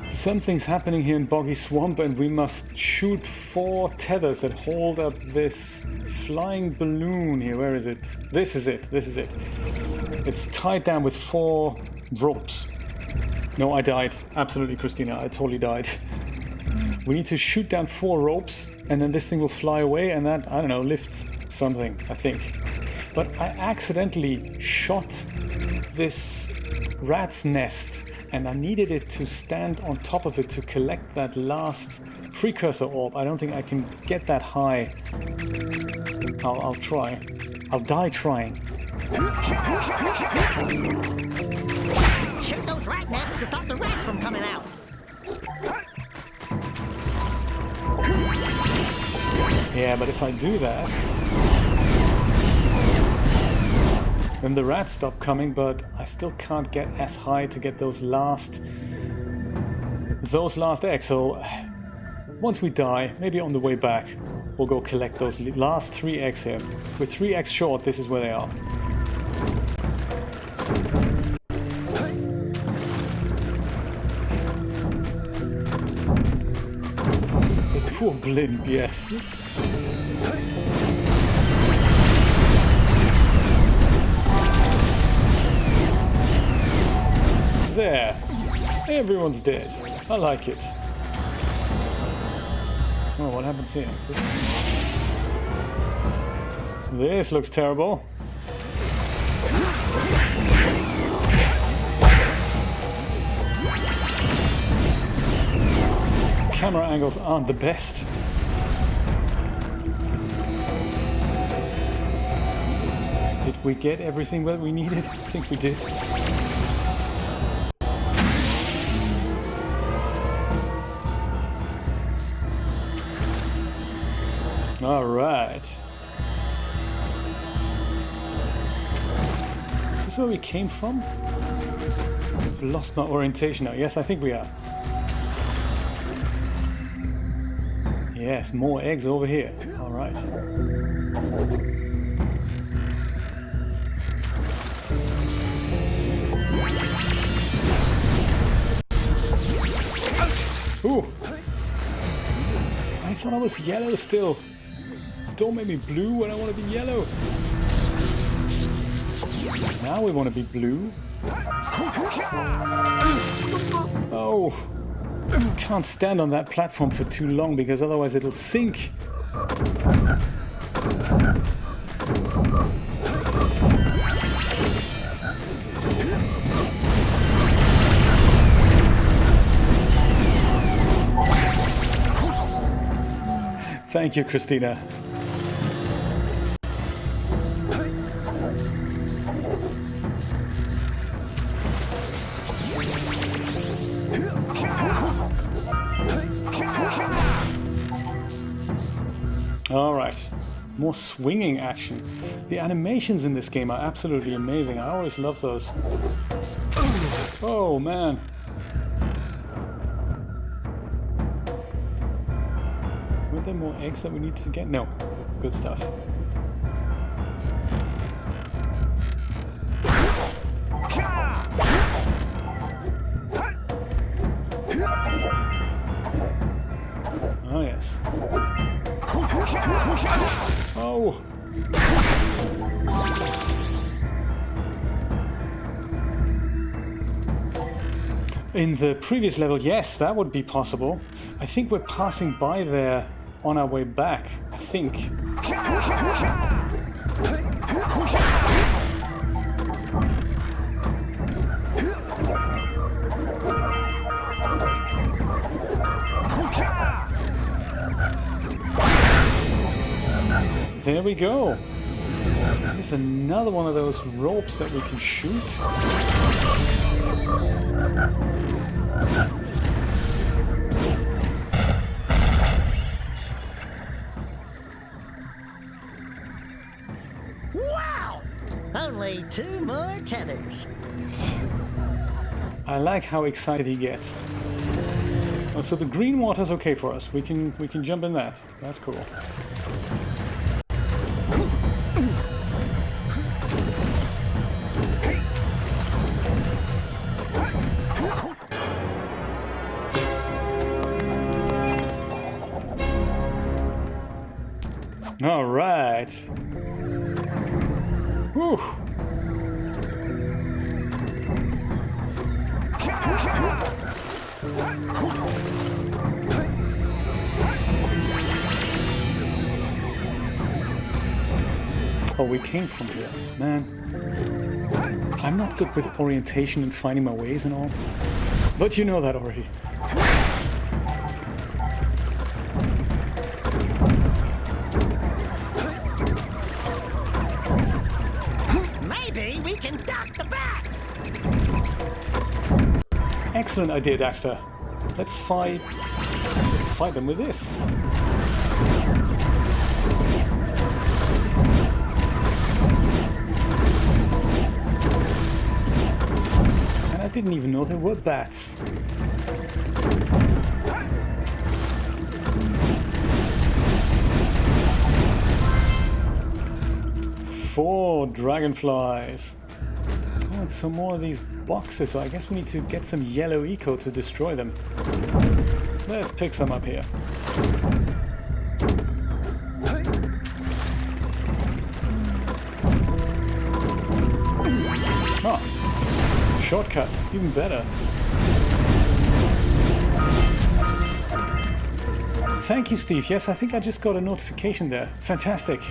Something's happening here in Boggy Swamp, and we must shoot 4 tethers that hold up this flying balloon here. Where is it? This is it. It's tied down with 4 ropes. No, I died. Absolutely, Christina. I totally died. We need to shoot down 4 ropes, and then this thing will fly away, and that, I don't know, lifts something, I think. But I accidentally shot this rat's nest, and I needed it to stand on top of it to collect that last precursor orb. I don't think I can get that high. I'll try. I'll die trying. Shoot those rat nests to stop the rats from coming out. Yeah, but if I do that, then the rats stop coming, but I still can't get as high to get those last eggs. So once we die, maybe on the way back, we'll go collect those last 3 eggs here. If we're 3 eggs short, this is where they are. Poor blimp, yes. There. Everyone's dead. I like it. Oh, what happens here? This looks terrible. Camera angles aren't the best. Did we get everything that we needed? I think we did. All right. Is this where we came from? I've lost my orientation now. Yes, I think we are. Yes, more eggs over here. All right. Ooh. I thought I was yellow still. Don't make me blue when I want to be yellow. Now we want to be blue. Oh. Can't stand on that platform for too long because otherwise it'll sink. Thank you, Christina. All right, more swinging action. The animations in this game are absolutely amazing. I always love those. Oh man. Were there more eggs that we need to get? No. Good stuff. Oh yes. Oh! In the previous level, yes, that would be possible. I think we're passing by there on our way back, I think. There we go. There's another one of those ropes that we can shoot. Wow! Only 2 more tethers. I like how excited he gets. Oh, so the green water's okay for us. We can jump in that. That's cool. All right. Whew. Oh, we came from here, man. I'm not good with orientation and finding my ways and all, but you know that already. Maybe we can duck the bats! Excellent idea, Daxter. Let's fight them with this. And I didn't even know there were bats. Four dragonflies. Oh, and some more of these boxes, so I guess we need to get some yellow eco to destroy them. Let's pick some up here. Oh, shortcut, even better. Thank you, Steve. Yes, I think I just got a notification there. Fantastic.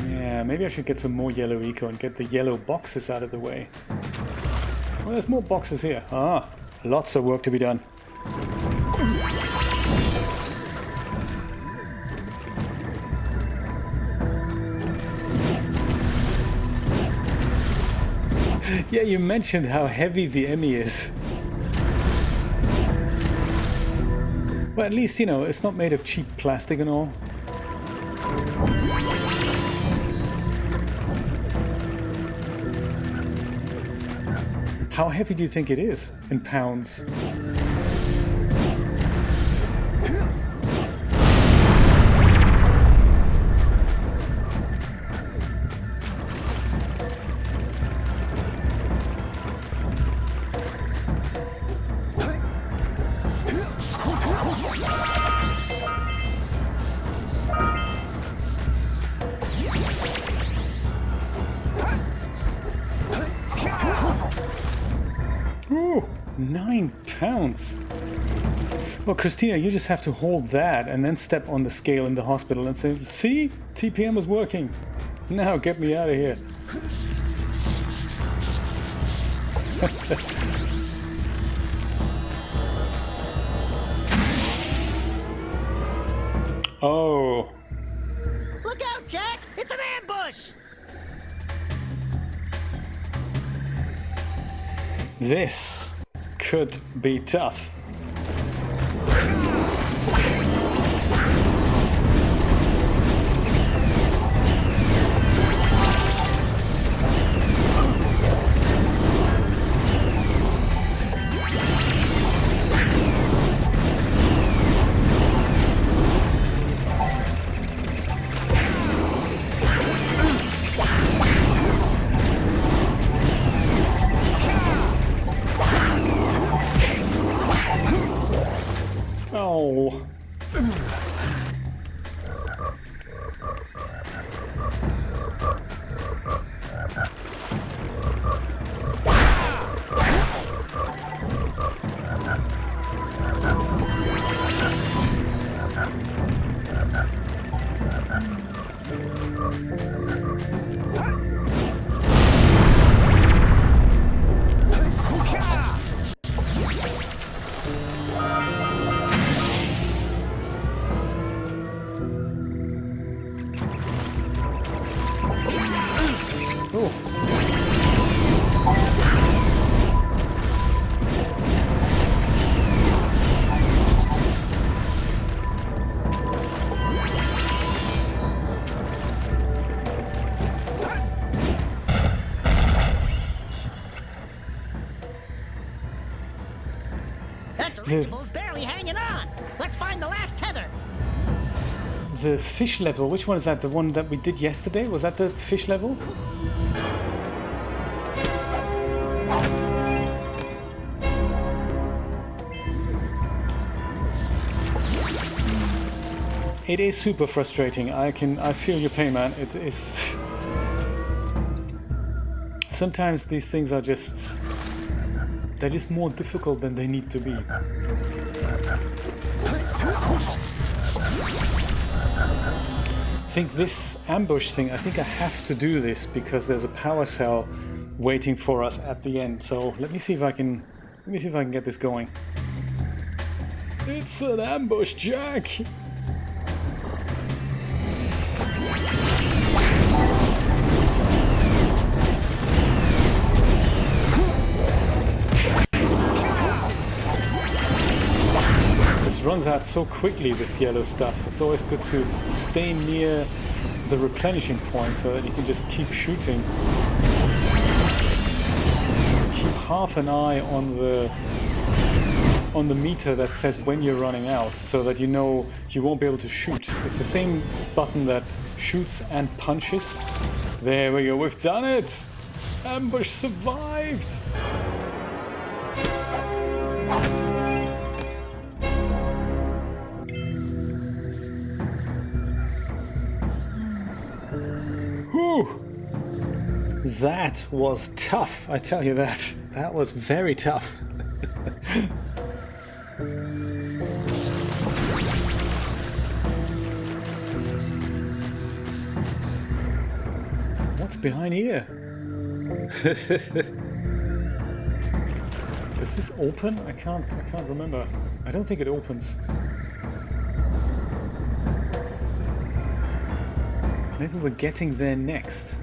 Yeah, maybe I should get some more yellow eco and get the yellow boxes out of the way. Well, there's more boxes here. Ah, lots of work to be done. Yeah, you mentioned how heavy the Emmy is. Well, at least, you know, it's not made of cheap plastic and all. How heavy do you think it is in pounds? Ooh, 9 pounds. Well, Christina, you just have to hold that and then step on the scale in the hospital and say, see, TPM was working. Now get me out of here. Oh. Look out, Jack! It's an ambush! This could be tough. Oh. That dirigible's barely hanging on. Let's find the last tether. The fish level, which one is that? The one that we did yesterday? Was that the fish level? It is super frustrating. I feel your pain, man. It is. Sometimes these things are just. They're just more difficult than they need to be. I think this ambush thing, I think I have to do this because there's a power cell waiting for us at the end. So let me see if I can get this going. It's an ambush, Jack! Runs out so quickly, this yellow stuff. It's always good to stay near the replenishing point so that you can just keep shooting. Keep half an eye on on the meter that says when you're running out, so that you know you won't be able to shoot. It's the same button that shoots and punches. There we go, we've done it! Ambush survived! Whew! That was tough, I tell you that. That was very tough. What's behind here? Does this open? I can't remember. I don't think it opens. Maybe we're getting there next.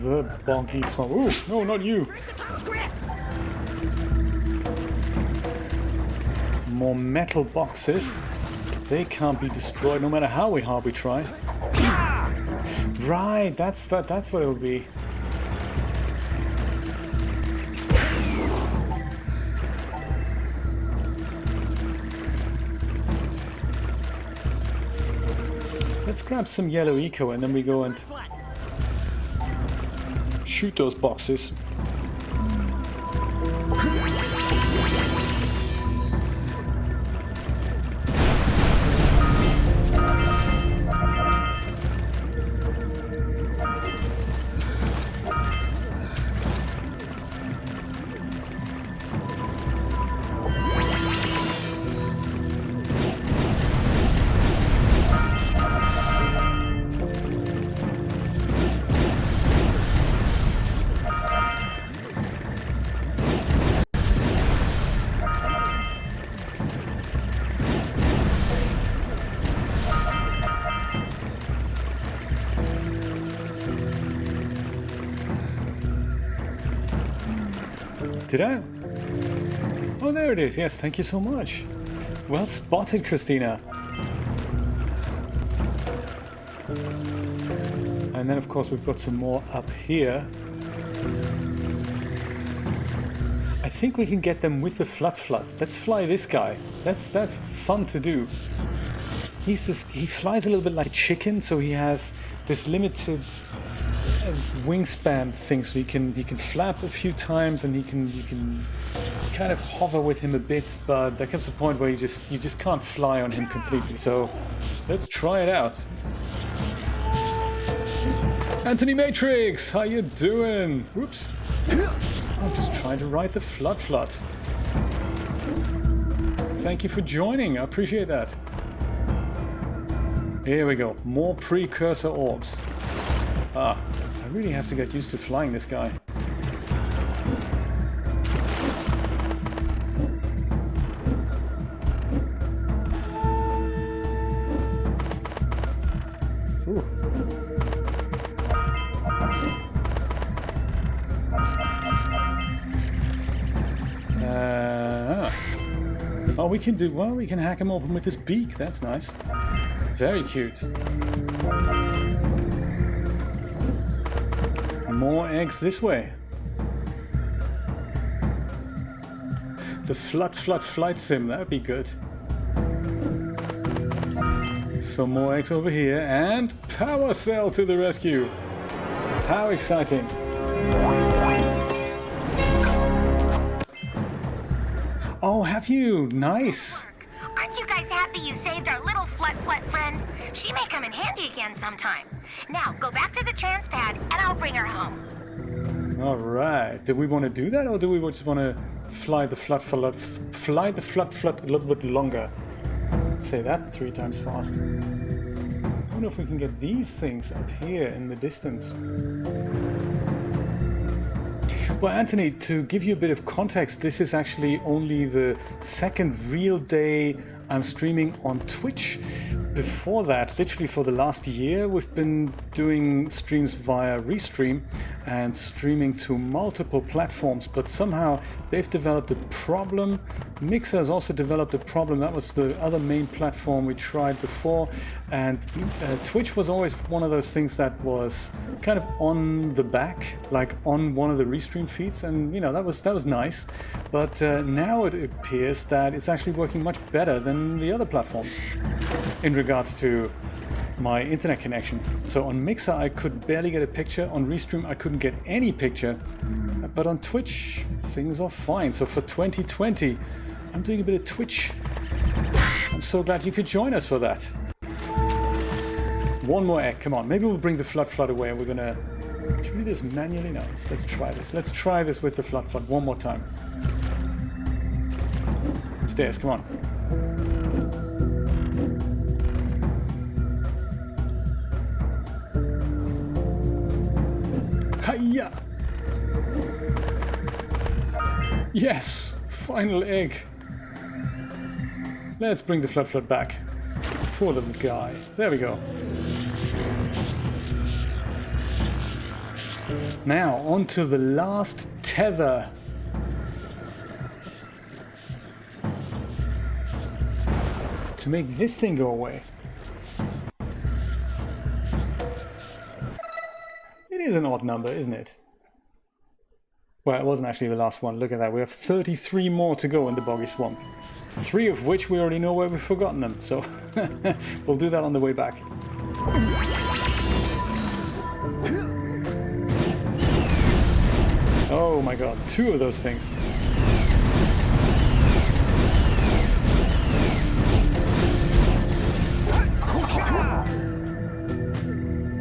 The Boggy Swamp. Ooh, no, not you. More metal boxes. They can't be destroyed no matter how hard we try. Right, that's what it'll be. Let's grab some yellow eco and then we go and shoot those boxes. Did I? Oh, there it is. Yes, thank you so much. Well spotted, Christina. And then, of course, we've got some more up here. I think we can get them with the flood. Let's fly this guy. That's fun to do. He flies a little bit like a chicken, so he has this limited wingspan thing, so you can flap a few times and you can kind of hover with him a bit, but there comes a point where you just can't fly on him completely. So let's try it out. Anthony Matrix, how you doing? Whoops. I'm just trying to ride the flood. Thank you for joining, I appreciate that. Here we go, more precursor orbs. I really have to get used to flying this guy. Ooh. Oh, we can hack him open with his beak. That's nice. Very cute. More eggs this way. The flood flight sim, that would be good. Some more eggs over here, and power cell to the rescue. How exciting. Oh, have you? Nice. Aren't you guys happy you saved our little flut friend? She may come in handy again sometime. Now, go back to the transpad, and I'll bring her home. All right. Do we want to do that, or do we just want to fly the flood a little bit longer? Let's say that 3 times fast. I wonder if we can get these things up here in the distance. Well, Anthony, to give you a bit of context, this is actually only the second real day I'm streaming on Twitch. before that, literally for the last year, we've been doing streams via Restream and streaming to multiple platforms, but somehow they've developed a problem. Mixer has also developed a problem. That was the other main platform we tried before, and Twitch was always one of those things that was kind of on the back, like on one of the Restream feeds, and you know, that was nice. But now it appears that it's actually working much better than the other platforms in regards to my internet connection. So on Mixer I could barely get a picture, on Restream I couldn't get any picture, but on Twitch things are fine. So for 2020 I'm doing a bit of Twitch. I'm so glad you could join us for that. One more egg, come on, maybe we'll bring the flood away and we're gonna... Should we do this manually? No, let's try this. Let's try this with the flood one more time. Stairs, come on. Hiya! Yes! Final egg! Let's bring the flood back. Poor little guy. There we go. Now, on to the last tether. To make this thing go away. It is an odd number, isn't it? Well, it wasn't actually the last one. Look at that. We have 33 more to go in the Boggy Swamp. 3 of which we already know where we've forgotten them. So we'll do that on the way back. Oh my god, 2 of those things.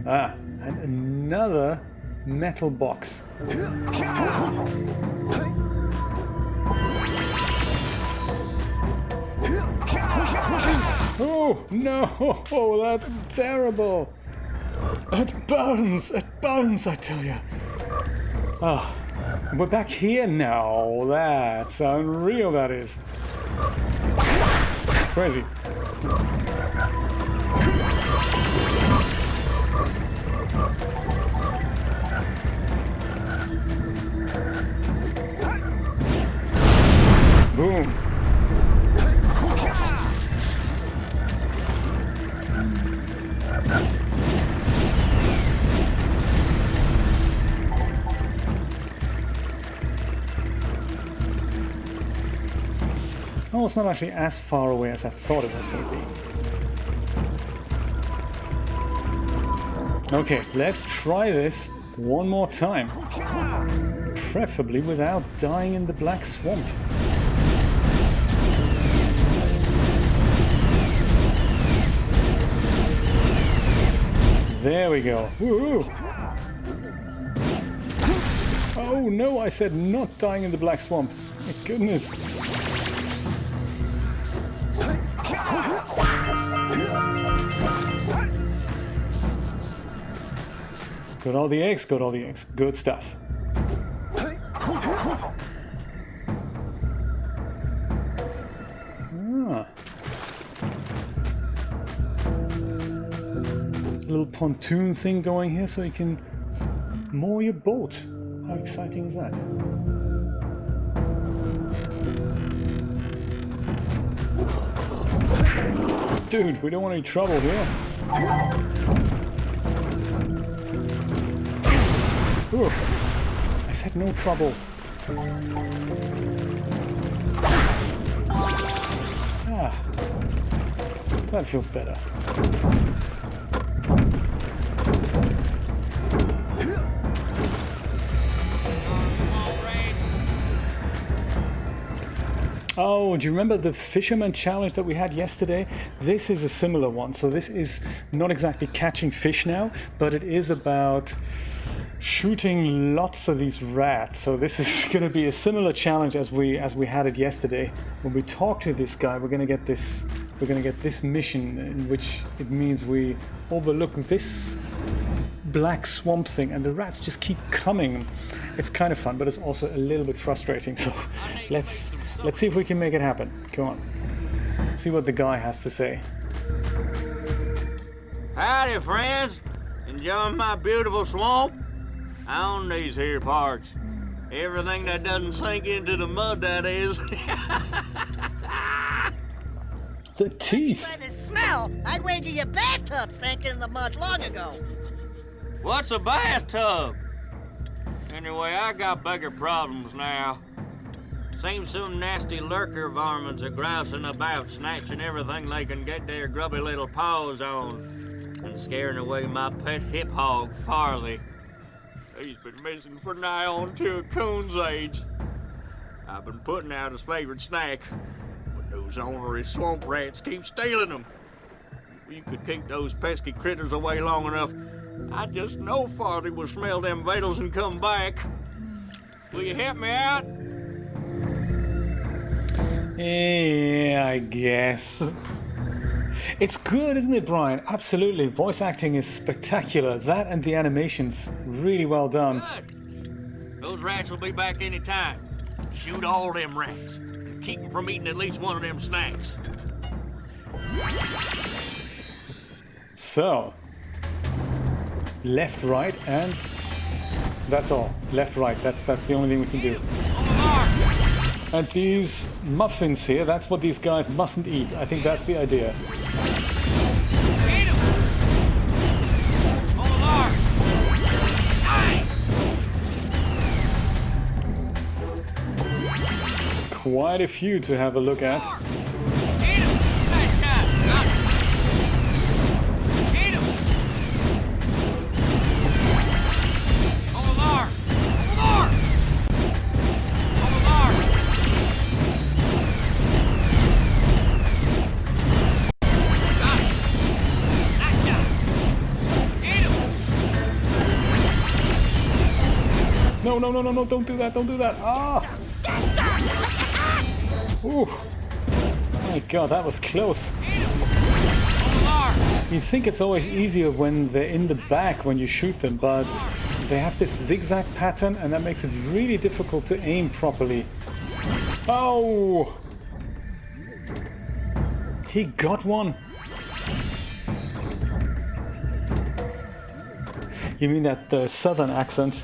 Ah, and another metal box. Oh no, oh, that's terrible. It burns, I tell you. Ah, we're back here now. That's unreal, that is. Crazy. Boom. Oh, it's not actually as far away as I thought it was going to be. Okay, let's try this one more time. Preferably without dying in the black swamp. There we go. Woo-hoo. Oh no, I said not dying in the black swamp. My goodness. Got all the eggs, got all the eggs. Good stuff. Ah. Little pontoon thing going here so you can moor your boat. How exciting is that? Dude, we don't want any trouble here. Ooh, I said no trouble. Ah, that feels better. Oh, do you remember the fisherman challenge that we had yesterday? This is a similar one. So this is not exactly catching fish now, but it is about shooting lots of these rats. So this is going to be a similar challenge as we had it yesterday. When we talk to this guy, we're going to get this mission, in which it means we overlook this black swamp thing, and the rats just keep coming. It's kind of fun, but it's also a little bit frustrating. So let's see if we can make it happen. Come on, see what the guy has to say. Howdy, friends. Enjoying my beautiful swamp? On these here parts. Everything that doesn't sink into the mud, that is. The teeth. By the smell, I'd wager your bathtub sank in the mud long ago. What's a bathtub? Anyway, I got bigger problems now. Seems some nasty lurker varmints are grousing about, snatching everything they can get their grubby little paws on, and scaring away my pet hip hog, Farley. He's been missing for nigh on to a coon's age. I've been putting out his favorite snack, but those ornery swamp rats keep stealing them. If you could keep those pesky critters away long enough, I just know Farley will smell them vitals and come back. Will you help me out? Yeah, I guess. It's good, isn't it, Brian? Absolutely. Voice acting is spectacular. That and the animations, really well done. Good. Those rats will be back any time. Shoot all them rats and keep them from eating at least one of them snacks. So, left, right, and that's all. Left, right. That's the only thing we can do. And these muffins here, that's what these guys mustn't eat. I think that's the idea. There's quite a few to have a look at. No, don't do that, Ah! Ooh. My god, that was close. You think it's always easier when they're in the back when you shoot them, but they have this zigzag pattern and that makes it really difficult to aim properly. Oh! He got one. You mean that southern accent?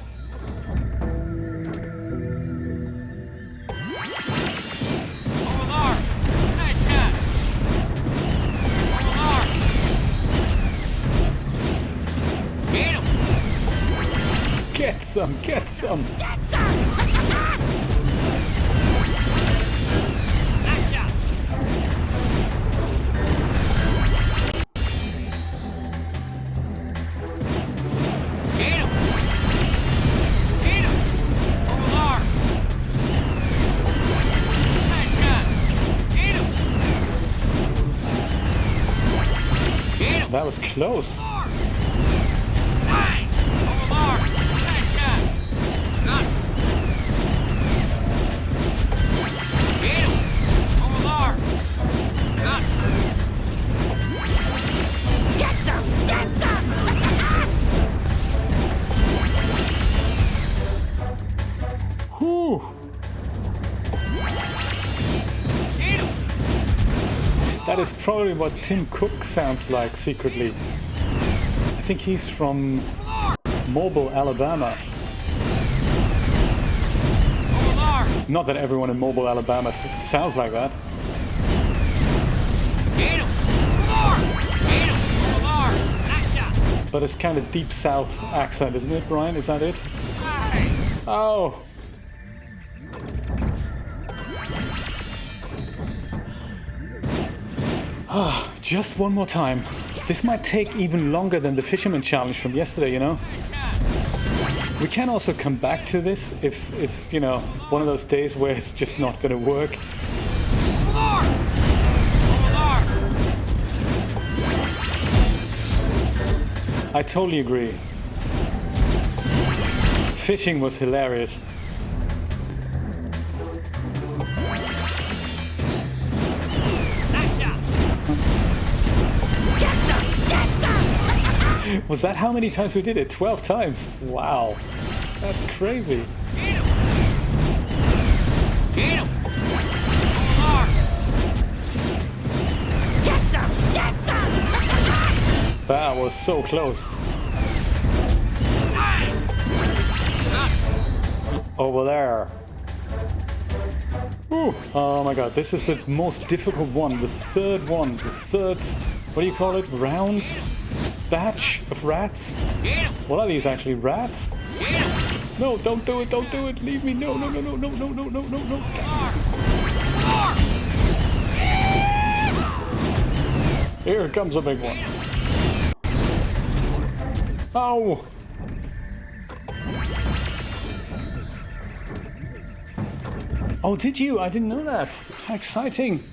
Get some! That was close. That is probably what Tim Cook sounds like secretly. I think he's from Mobile, Alabama. Not that everyone in Mobile, Alabama sounds like that. But it's kind of deep south accent, isn't it, Brian? Is that it? Oh! Ah, just one more time. This might take even longer than the Fisherman Challenge from yesterday, you know? We can also come back to this if it's, you know, one of those days where it's just not gonna work. I totally agree. Fishing was hilarious. Was that how many times we did it? 12 times? Wow. That's crazy. That was so close. Over there. Ooh. Oh my god, this is the most difficult one. The third one. The third, what do you call it? Round? Batch of rats? What are these actually? Rats? No, don't do it, don't do it. Leave me. No, no, no, no, no, no, no, no, no, no. Here comes a big one. Ow! Oh, did you? I didn't know that. How exciting.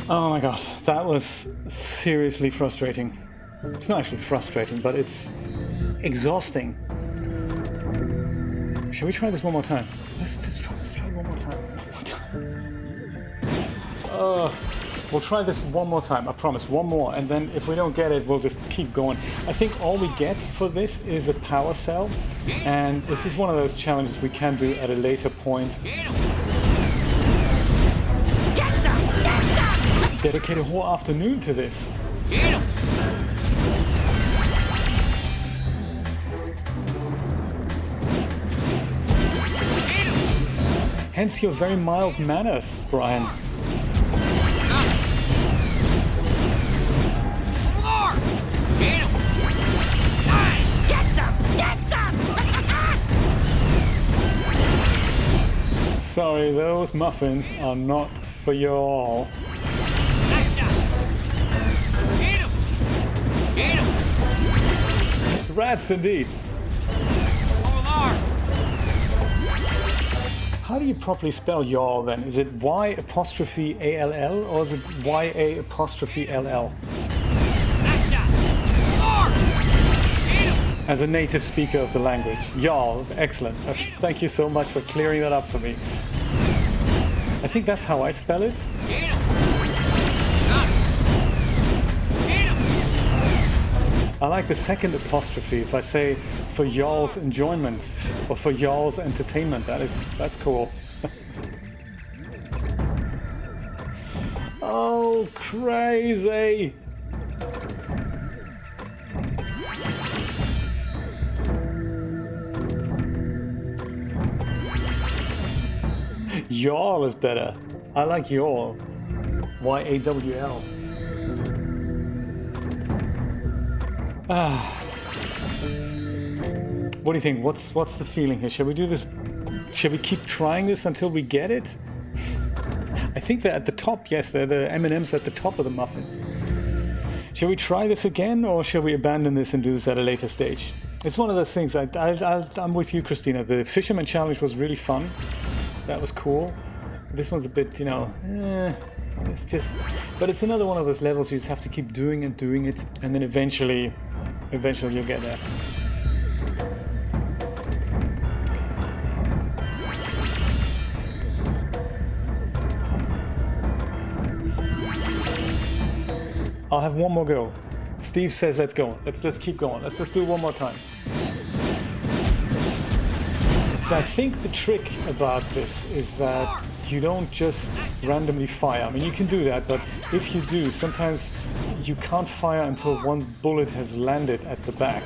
Oh my god, that was seriously frustrating. It's not actually frustrating, but it's exhausting. Shall we try this one more time? Let's try it one more time. One more time. We'll try this one more time, I promise. One more, and then if we don't get it, we'll just keep going. I think all we get for this is a power cell, and this is one of those challenges we can do at a later point. Dedicate a whole afternoon to this. Hence your very mild manners, Brian. Sorry, those muffins are not for y'all. Rats indeed. How do you properly spell y'all then? Is it Y''ALL or is it YA''LL? As a native speaker of the language. Y'all, excellent. Thank you so much for clearing that up for me. I think that's how I spell it. I like the second apostrophe. If I say for y'all's enjoyment or for y'all's entertainment, that's cool. Oh, crazy! Y'all is better. I like y'all. YAWL. What do you think? What's the feeling here? Shall we do this? Shall we keep trying this until we get it? I think they're at the top. Yes, they're the M&Ms at the top of the muffins. Shall we try this again, or shall we abandon this and do this at a later stage? It's one of those things. I'm with you, Christina. The Fisherman Challenge was really fun. That was cool. This one's a bit, it's just... But it's another one of those levels you just have to keep doing it, and then eventually you'll get there. I'll have one more go. Steve says let's go. Let's keep going. Let's do it one more time. So I think the trick about this is that you don't just randomly fire. I mean, you can do that, but if you do, sometimes you can't fire until one bullet has landed at the back.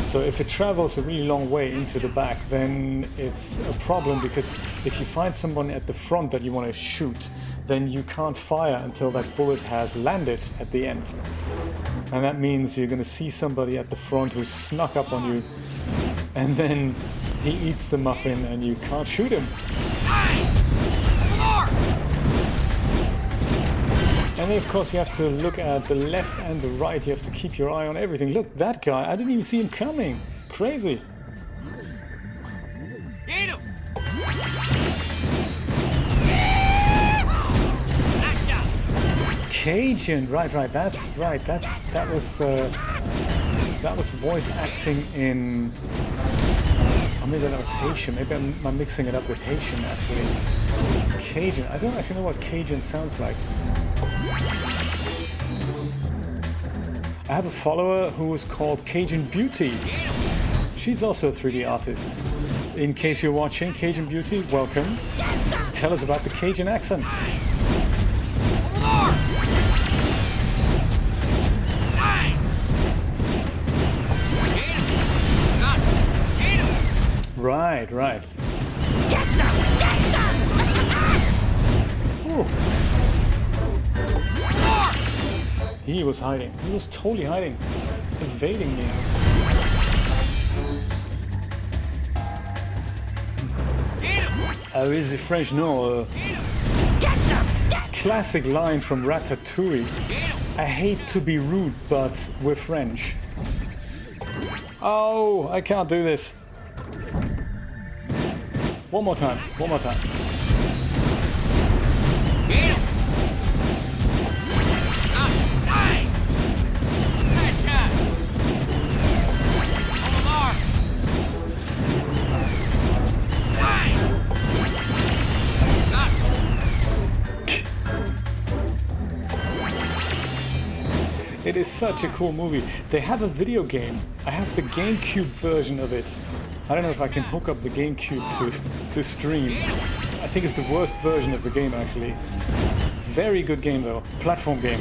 So if it travels a really long way into the back, then it's a problem, because if you find someone at the front that you want to shoot, then you can't fire until that bullet has landed at the end. And that means you're going to see somebody at the front who's snuck up on you, and then he eats the muffin and you can't shoot him. And then of course you have to look at the left and the right. You have to keep your eye on everything. Look, that guy, I didn't even see him coming. Crazy. Get him! Cajun, right, that's right. That was voice acting in... Or maybe that was Haitian. Maybe I'm mixing it up with Haitian, actually. Cajun. I don't actually know what Cajun sounds like. I have a follower who is called Cajun Beauty. She's also a 3D artist. In case you're watching, Cajun Beauty, welcome. Tell us about the Cajun accent. right. Get some! Get some! Ooh. He was hiding. He was totally hiding. Evading me. Is it French? No. Get some! Get Classic line from Ratatouille. I hate to be rude, but we're French. Oh, I can't do this. One more time. One more time. It is such a cool movie. They have a video game. I have the GameCube version of it. I don't know if I can hook up the GameCube to stream. I think it's the worst version of the game, actually. Very good game, though. Platform game.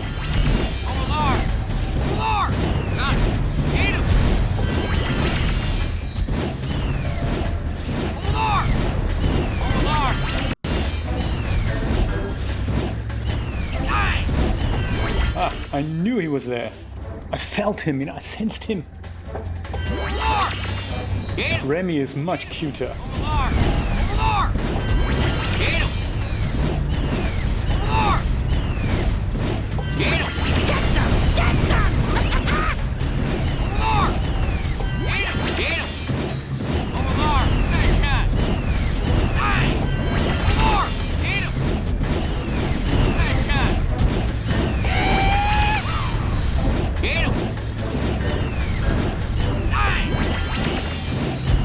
Ah, I knew he was there. I felt him, I sensed him. Remy is much cuter. Get some! Get some!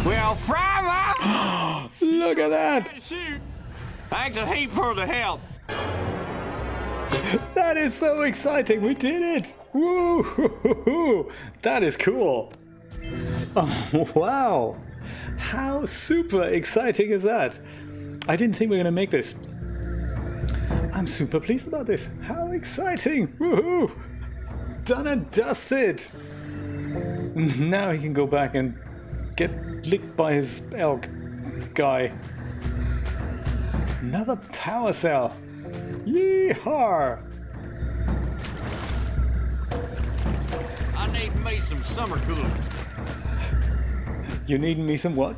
Well, Fry, Look at that! shoot. Thanks a heap for the help. That is so exciting! We did it! Woo! That is cool! Oh, wow! How super exciting is that? I didn't think we were gonna make this. I'm super pleased about this. How exciting! Woohoo! Done and dusted! Now he can go back and get licked by his elk guy. Another power cell. Yeehaw! I need me some summer coolers. You need me some what?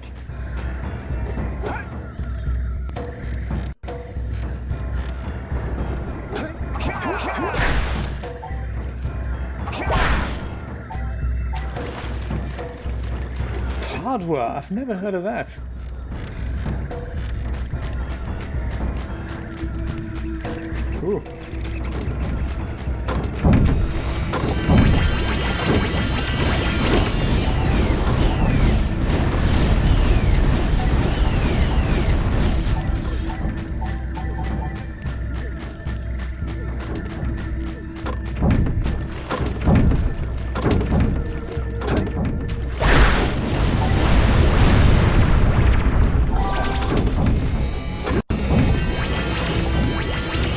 Hardware, I've never heard of that. Cool.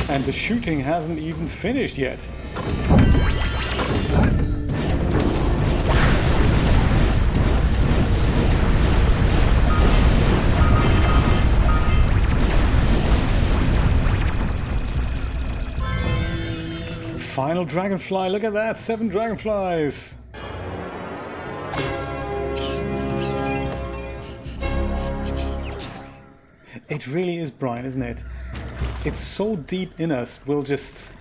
And the shooting hasn't even finished yet. Final dragonfly, look at that, 7 dragonflies. It really is Brian, isn't it? It's so deep in us, we'll just,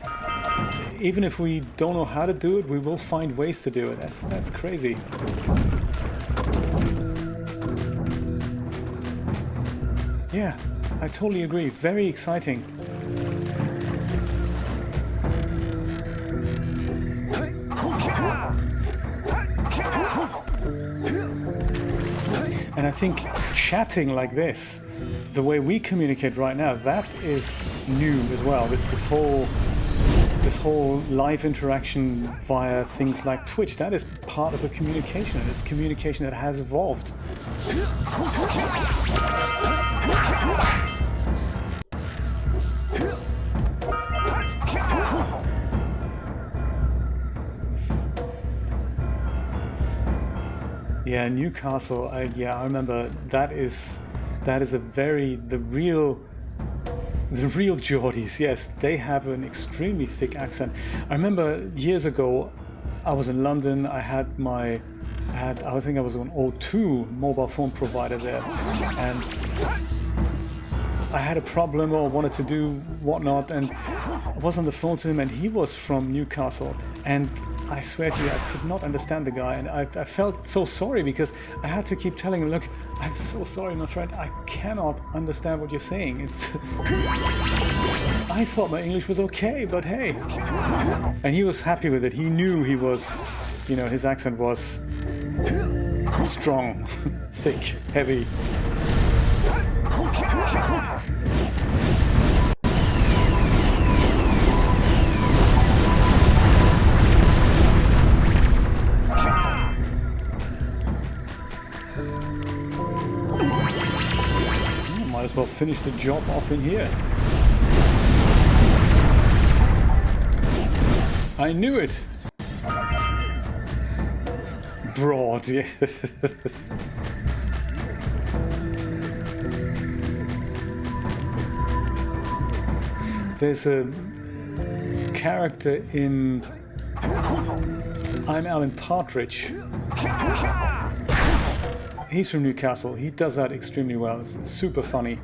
even if we don't know how to do it, we will find ways to do it. That's crazy. Yeah, I totally agree. Very exciting. And I think chatting like this, the way we communicate right now, that is new as well. This whole live interaction via things like Twitch, that is part of a communication, and it's communication that has evolved. Yeah, Newcastle, I remember that is that is the real Geordies. Yes, they have an extremely thick accent. I remember years ago, I was in London. I think I was on O2 mobile phone provider there, and I had a problem or wanted to do whatnot, and I was on the phone to him, and he was from Newcastle, and I swear to you, I could not understand the guy, and I felt so sorry because I had to keep telling him, look, I'm so sorry, my friend, I cannot understand what you're saying. It's I thought my English was okay, but hey. And he was happy with it. He knew he was, you know, his accent was strong, thick, heavy. Might as well finish the job off in here. I knew it! Broad, yes. There's a character in I'm Alan Partridge. He's from Newcastle. He does that extremely well. It's super funny.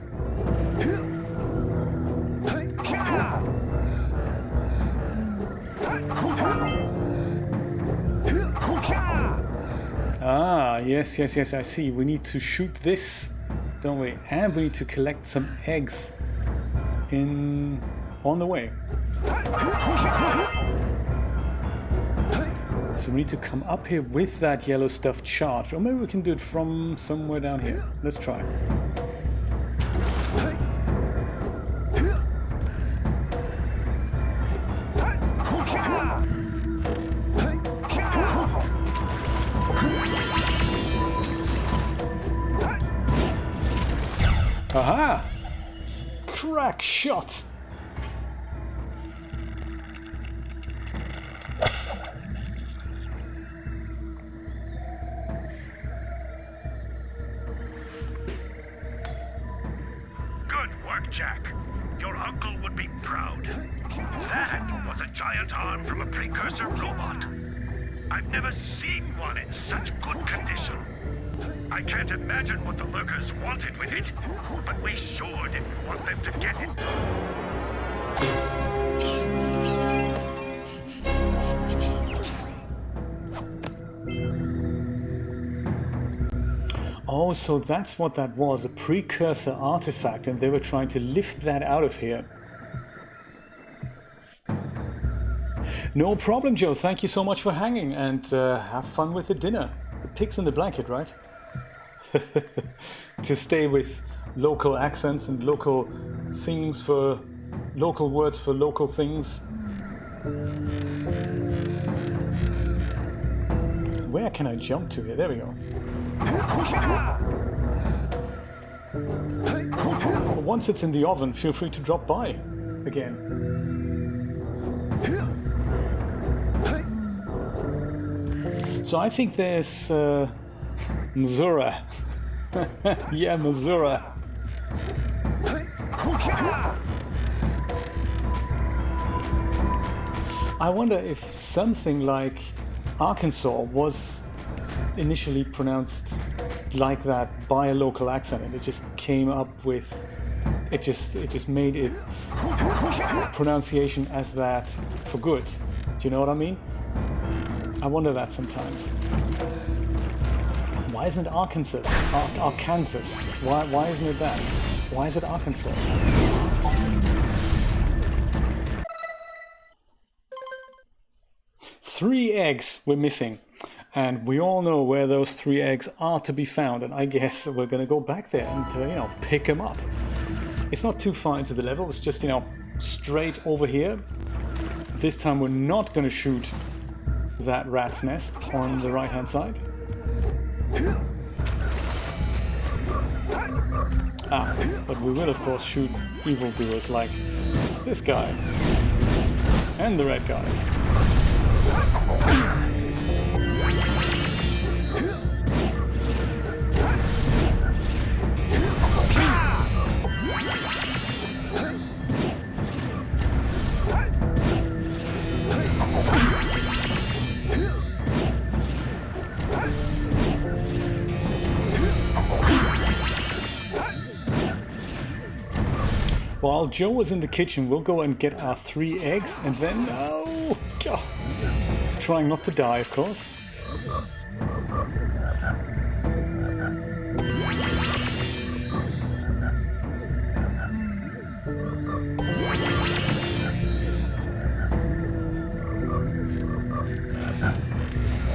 Ah, yes, I see. We need to shoot this, don't we? And we need to collect some eggs on the way. So we need to come up here with that yellow stuff charged. Or maybe we can do it from somewhere down here. Let's try. Aha! Crack shot! Jack, your uncle would be proud. That was a giant arm from a precursor robot. I've never seen one in such good condition. I can't imagine what the lurkers wanted with it, but we sure didn't want them to get it. Oh, so that's what that was, a precursor artifact, and they were trying to lift that out of here. No problem, Joe. Thank you so much for hanging, and have fun with the dinner. The pig's in the blanket, right? To stay with local accents and local things for local words for local things. Where can I jump to here? There we go. Once it's in the oven, feel free to drop by again. So I think there's Missouri. Yeah, Missouri. I wonder if something like Arkansas was initially pronounced like that by a local accent, and it just came up with it just made its pronunciation as that for good. Do you know what I mean? I wonder that sometimes. Why isn't it Arkansas? Arkansas. Why isn't it that? Why is it Arkansas? 3 eggs we're missing. And we all know where those 3 eggs are to be found, and I guess we're going to go back there and, you know, pick them up. It's not too far into the level, it's just, you know, straight over here. This time we're not going to shoot that rat's nest on the right-hand side. But we will, of course, shoot evildoers like this guy and the red guys. while Joe is in the kitchen, we'll go and get our 3 eggs and then, oh, God. Trying not to die, of course.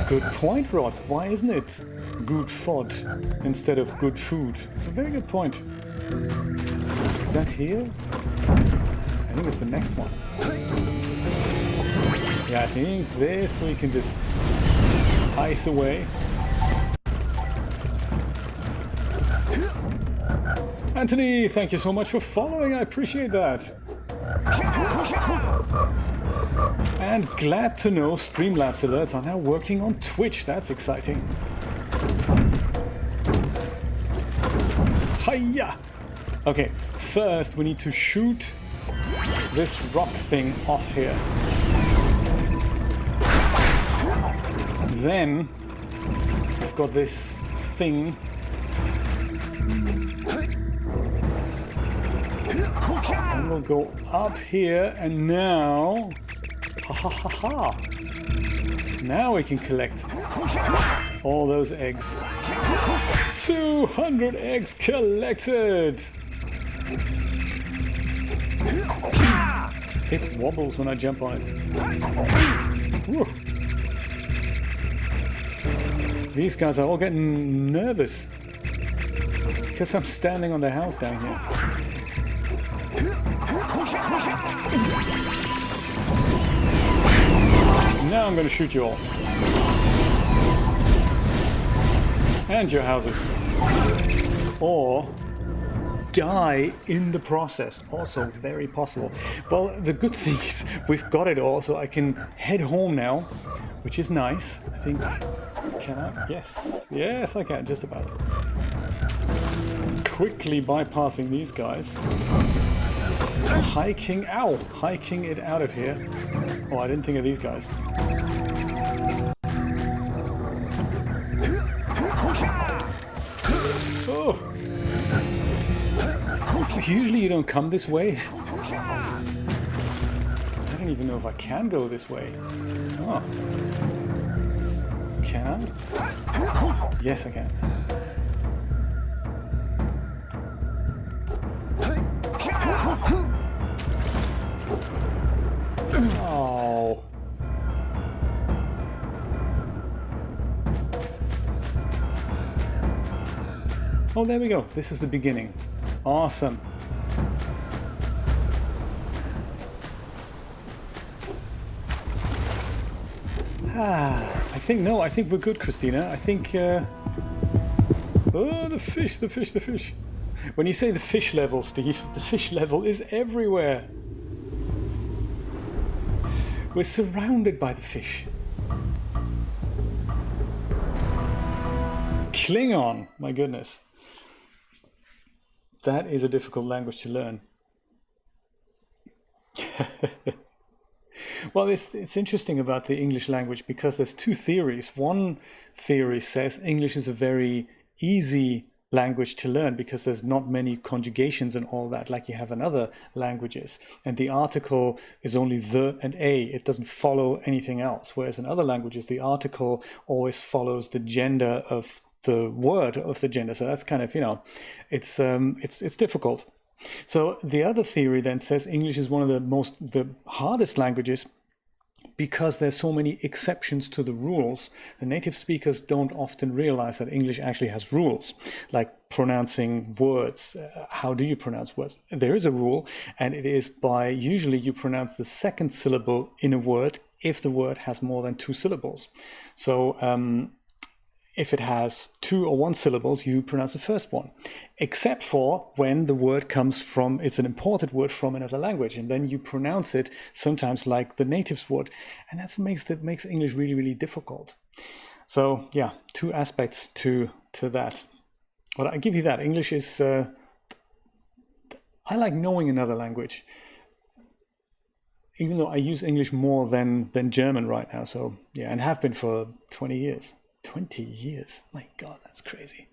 Good point, Rod. Why isn't it good fod instead of good food? It's a very good point. Is that here? I think it's the next one. Yeah, I think this we can just ice away. Anthony, thank you so much for following. I appreciate that. And glad to know Streamlabs alerts are now working on Twitch. That's exciting. Hiya! Okay, first we need to shoot this rock thing off here. Then we've got this thing. And we'll go up here, and now, now we can collect all those eggs. 200 eggs collected. It wobbles when I jump on it. Woo. These guys are all getting nervous because I'm standing on their house down here. Now I'm going to shoot you all. And your houses. Or die in the process. Also very possible. Well, the good thing is we've got it all, so I can head home now, which is nice. I think... Can I? Yes. Yes, I can, just about. Quickly bypassing these guys. Hiking it out of here. Oh, I didn't think of these guys. Oh! Usually you don't come this way. I don't even know if I can go this way. Oh. Can I? Yes, I can. Oh. Oh, there we go. This is the beginning. Awesome. I think we're good, Christina. I think, oh, the fish. When you say the fish level, Steve, the fish level is everywhere. We're surrounded by the fish. Klingon, my goodness. That is a difficult language to learn. Well, it's interesting about the English language because there's 2 theories. One theory says English is a very easy language to learn because there's not many conjugations and all that like you have in other languages. And the article is only the and a. It doesn't follow anything else. Whereas in other languages, the article always follows the gender of the word of the gender. So that's kind of, you know, it's difficult. So the other theory then says English is one of the hardest languages because there's so many exceptions to the rules. The native speakers don't often realize that English actually has rules, like pronouncing words. How do you pronounce words? There is a rule, and it is by usually you pronounce the second syllable in a word if the word has more than 2 syllables. So if it has 2 or 1 syllables, you pronounce the first one, except for when the word comes from, it's an imported word from another language, and then you pronounce it sometimes like the natives would, and that's what makes English really, really difficult. So yeah, 2 aspects to that. But I give you that. English is, I like knowing another language, even though I use English more than German right now. So yeah, and have been for 20 years. 20 years. My God, that's crazy.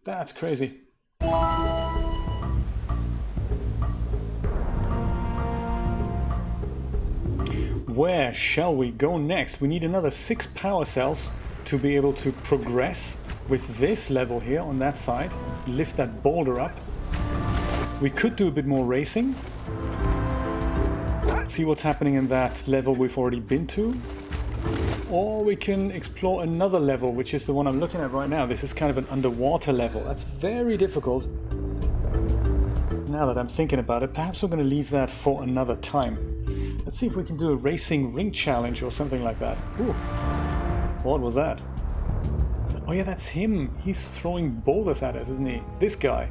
That's crazy. where shall we go next? We need another 6 power cells to be able to progress with this level here on that side. Lift that boulder up. We could do a bit more racing. See what's happening in that level we've already been to. Or we can explore another level, which is the one I'm looking at right now. This is kind of an underwater level. That's very difficult. Now that I'm thinking about it, perhaps we're going to leave that for another time. Let's see if we can do a racing ring challenge or something like that. Ooh. What was that? Oh yeah, that's him. He's throwing boulders at us, isn't he? This guy.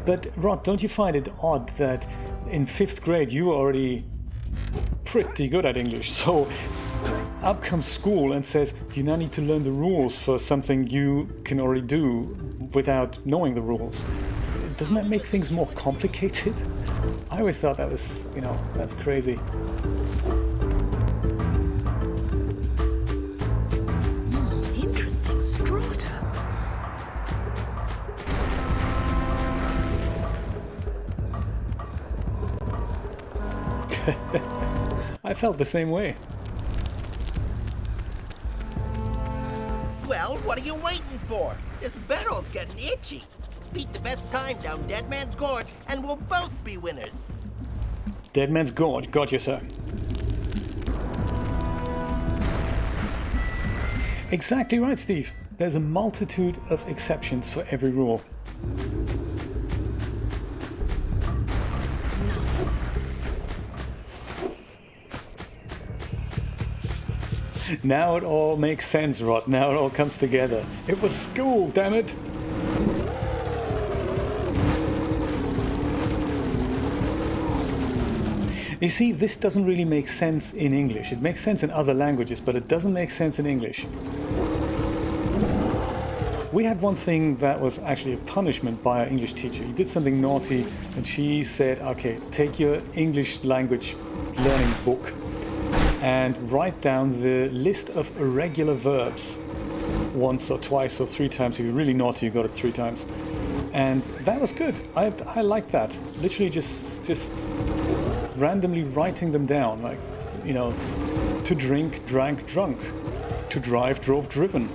But Rod, don't you find it odd that in 5th grade you were already pretty good at English? So up comes school and says you now need to learn the rules for something you can already do without knowing the rules. Doesn't that make things more complicated? I always thought that was, you know, that's crazy. Interesting strata. I felt the same way. Well, what are you waiting for? This barrel's getting itchy. Beat the best time down Dead Man's Gorge, and we'll both be winners. Dead Man's Gorge, got you, sir. Exactly right, Steve. There's a multitude of exceptions for every rule. Now it all makes sense, Rod. Now it all comes together. It was school, damn it! You see, this doesn't really make sense in English. It makes sense in other languages, but it doesn't make sense in English. We had one thing that was actually a punishment by our English teacher. He did something naughty and she said, okay, take your English language learning book and write down the list of irregular verbs once or twice or 3 times. If you're really naughty, you got it 3 times. And that was good. I liked that. Literally just randomly writing them down. Like, you know, to drink, drank, drunk. To drive, drove, driven.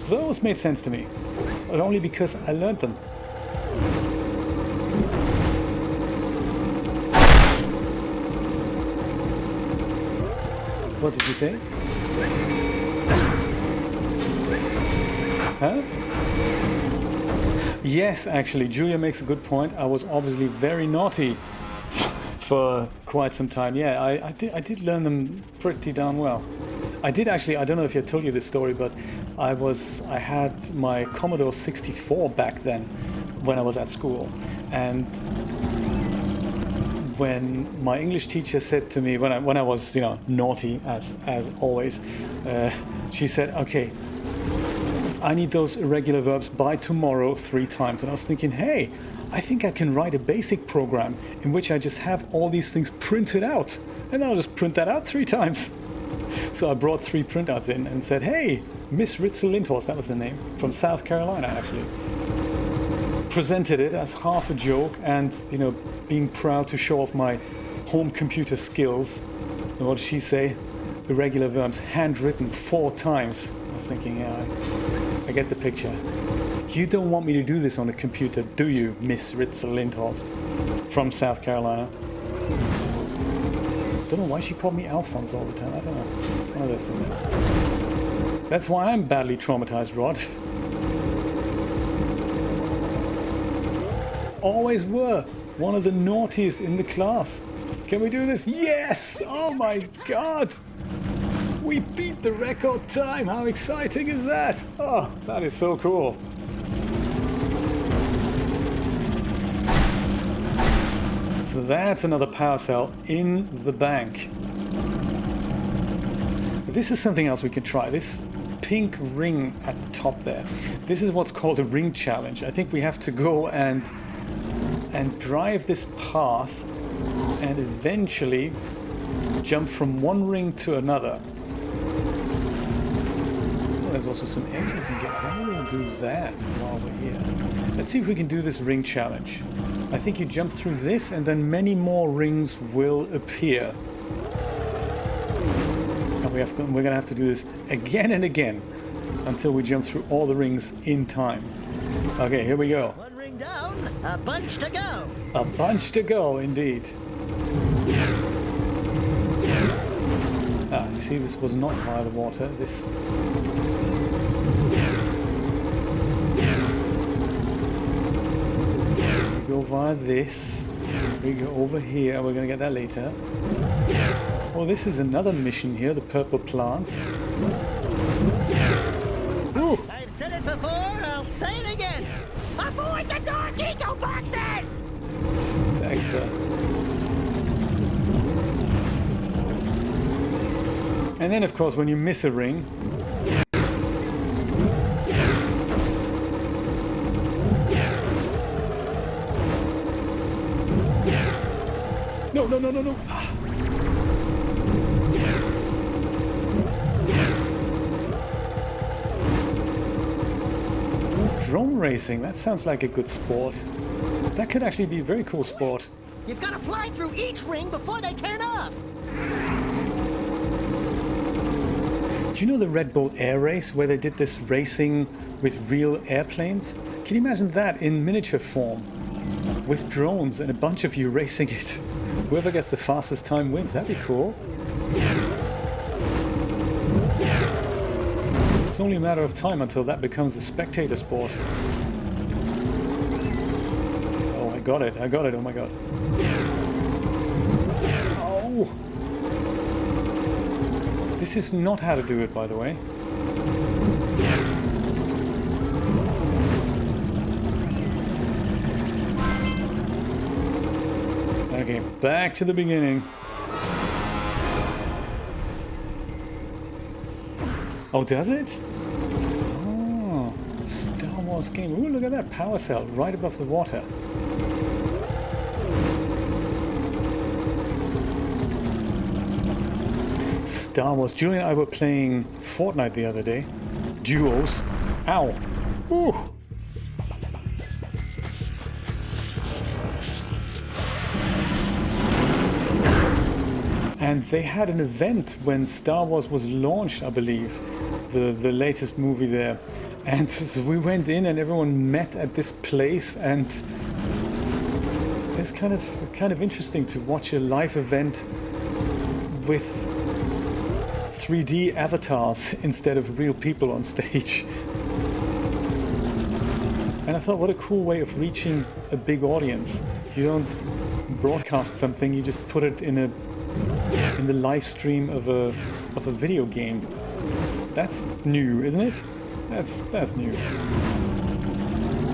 Those made sense to me, but only because I learned them. What did you say? Huh? Yes, actually, Julia makes a good point. I was obviously very naughty for quite some time. Yeah, I did learn them pretty darn well. I did actually, I don't know if I told you this story, but I had my Commodore 64 back then when I was at school. And when my English teacher said to me, when I was, you know, naughty as always, she said, okay, I need those irregular verbs by tomorrow 3 times. And I was thinking, hey, I think I can write a basic program in which I just have all these things printed out. And I'll just print that out 3 times. So I brought 3 printouts in and said, hey, Miss Ritzel Lindhorst, that was her name, from South Carolina actually. Presented it as half a joke and, you know, being proud to show off my home computer skills. And what did she say? Irregular verbs, handwritten 4 times. I was thinking, yeah, I get the picture. You don't want me to do this on a computer, do you, Miss Ritzel Lindhorst from South Carolina? Don't know why she called me Alphonse all the time. I don't know. One of those things. That's why I'm badly traumatized, Rod. Always were. One of the naughtiest in the class. Can we do this? Yes! Oh my god! We beat the record time! How exciting is that? Oh, that is so cool. So that's another power cell in the bank. This is something else we can try. This pink ring at the top there. This is what's called a ring challenge. I think we have to go and drive this path and eventually jump from one ring to another. there's also some eggs we can get. Maybe we'll do that while we're here. Let's see if we can do this ring challenge. I think you jump through this and then many more rings will appear. And we're going to have to do this again and again until we jump through all the rings in time. Okay, here we go. One ring down, a bunch to go. A bunch to go, indeed. Ah, you see, this was not via the water. This... We go via this. We go over here. We're going to get that later. Oh, this is another mission here, the purple plants. Ooh. I've said it before, I'll say it again. Avoid the dark eco boxes! Dexter. And then, of course, when you miss a ring... No, no, no, no, no! Ah. Drone racing, that sounds like a good sport. That could actually be a very cool sport. You've got to fly through each ring before they turn off. Do you know the Red Bull Air Race where they did this racing with real airplanes? Can you imagine that in miniature form? With drones and a bunch of you racing it. Whoever gets the fastest time wins. That'd be cool. It's only a matter of time until that becomes a spectator sport. Oh, I got it, oh my god. Oh! This is not how to do it, by the way. Okay, back to the beginning. Oh, does it? Oh, Star Wars game. Ooh, look at that power cell right above the water. Star Wars. Julie and I were playing Fortnite the other day. Duos. Ow. Ooh. And they had an event when Star Wars was launched, I believe, the latest movie there. And so we went in and everyone met at this place, and it's kind of interesting to watch a live event with 3D avatars instead of real people on stage. And I thought, what a cool way of reaching a big audience. You don't broadcast something, you just put it in the live stream of a video game. That's new, isn't it? That's new.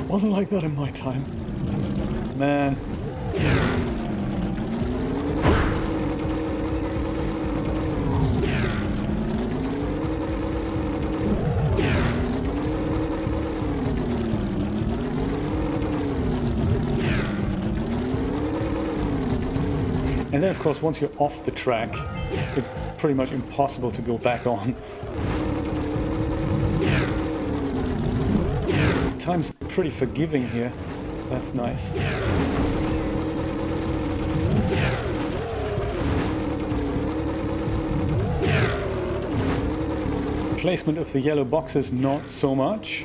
Wasn't like that in my time. Man. And then, of course, once you're off the track, it's pretty much impossible to go back on. Time's pretty forgiving here. That's nice. Placement of the yellow boxes, not so much.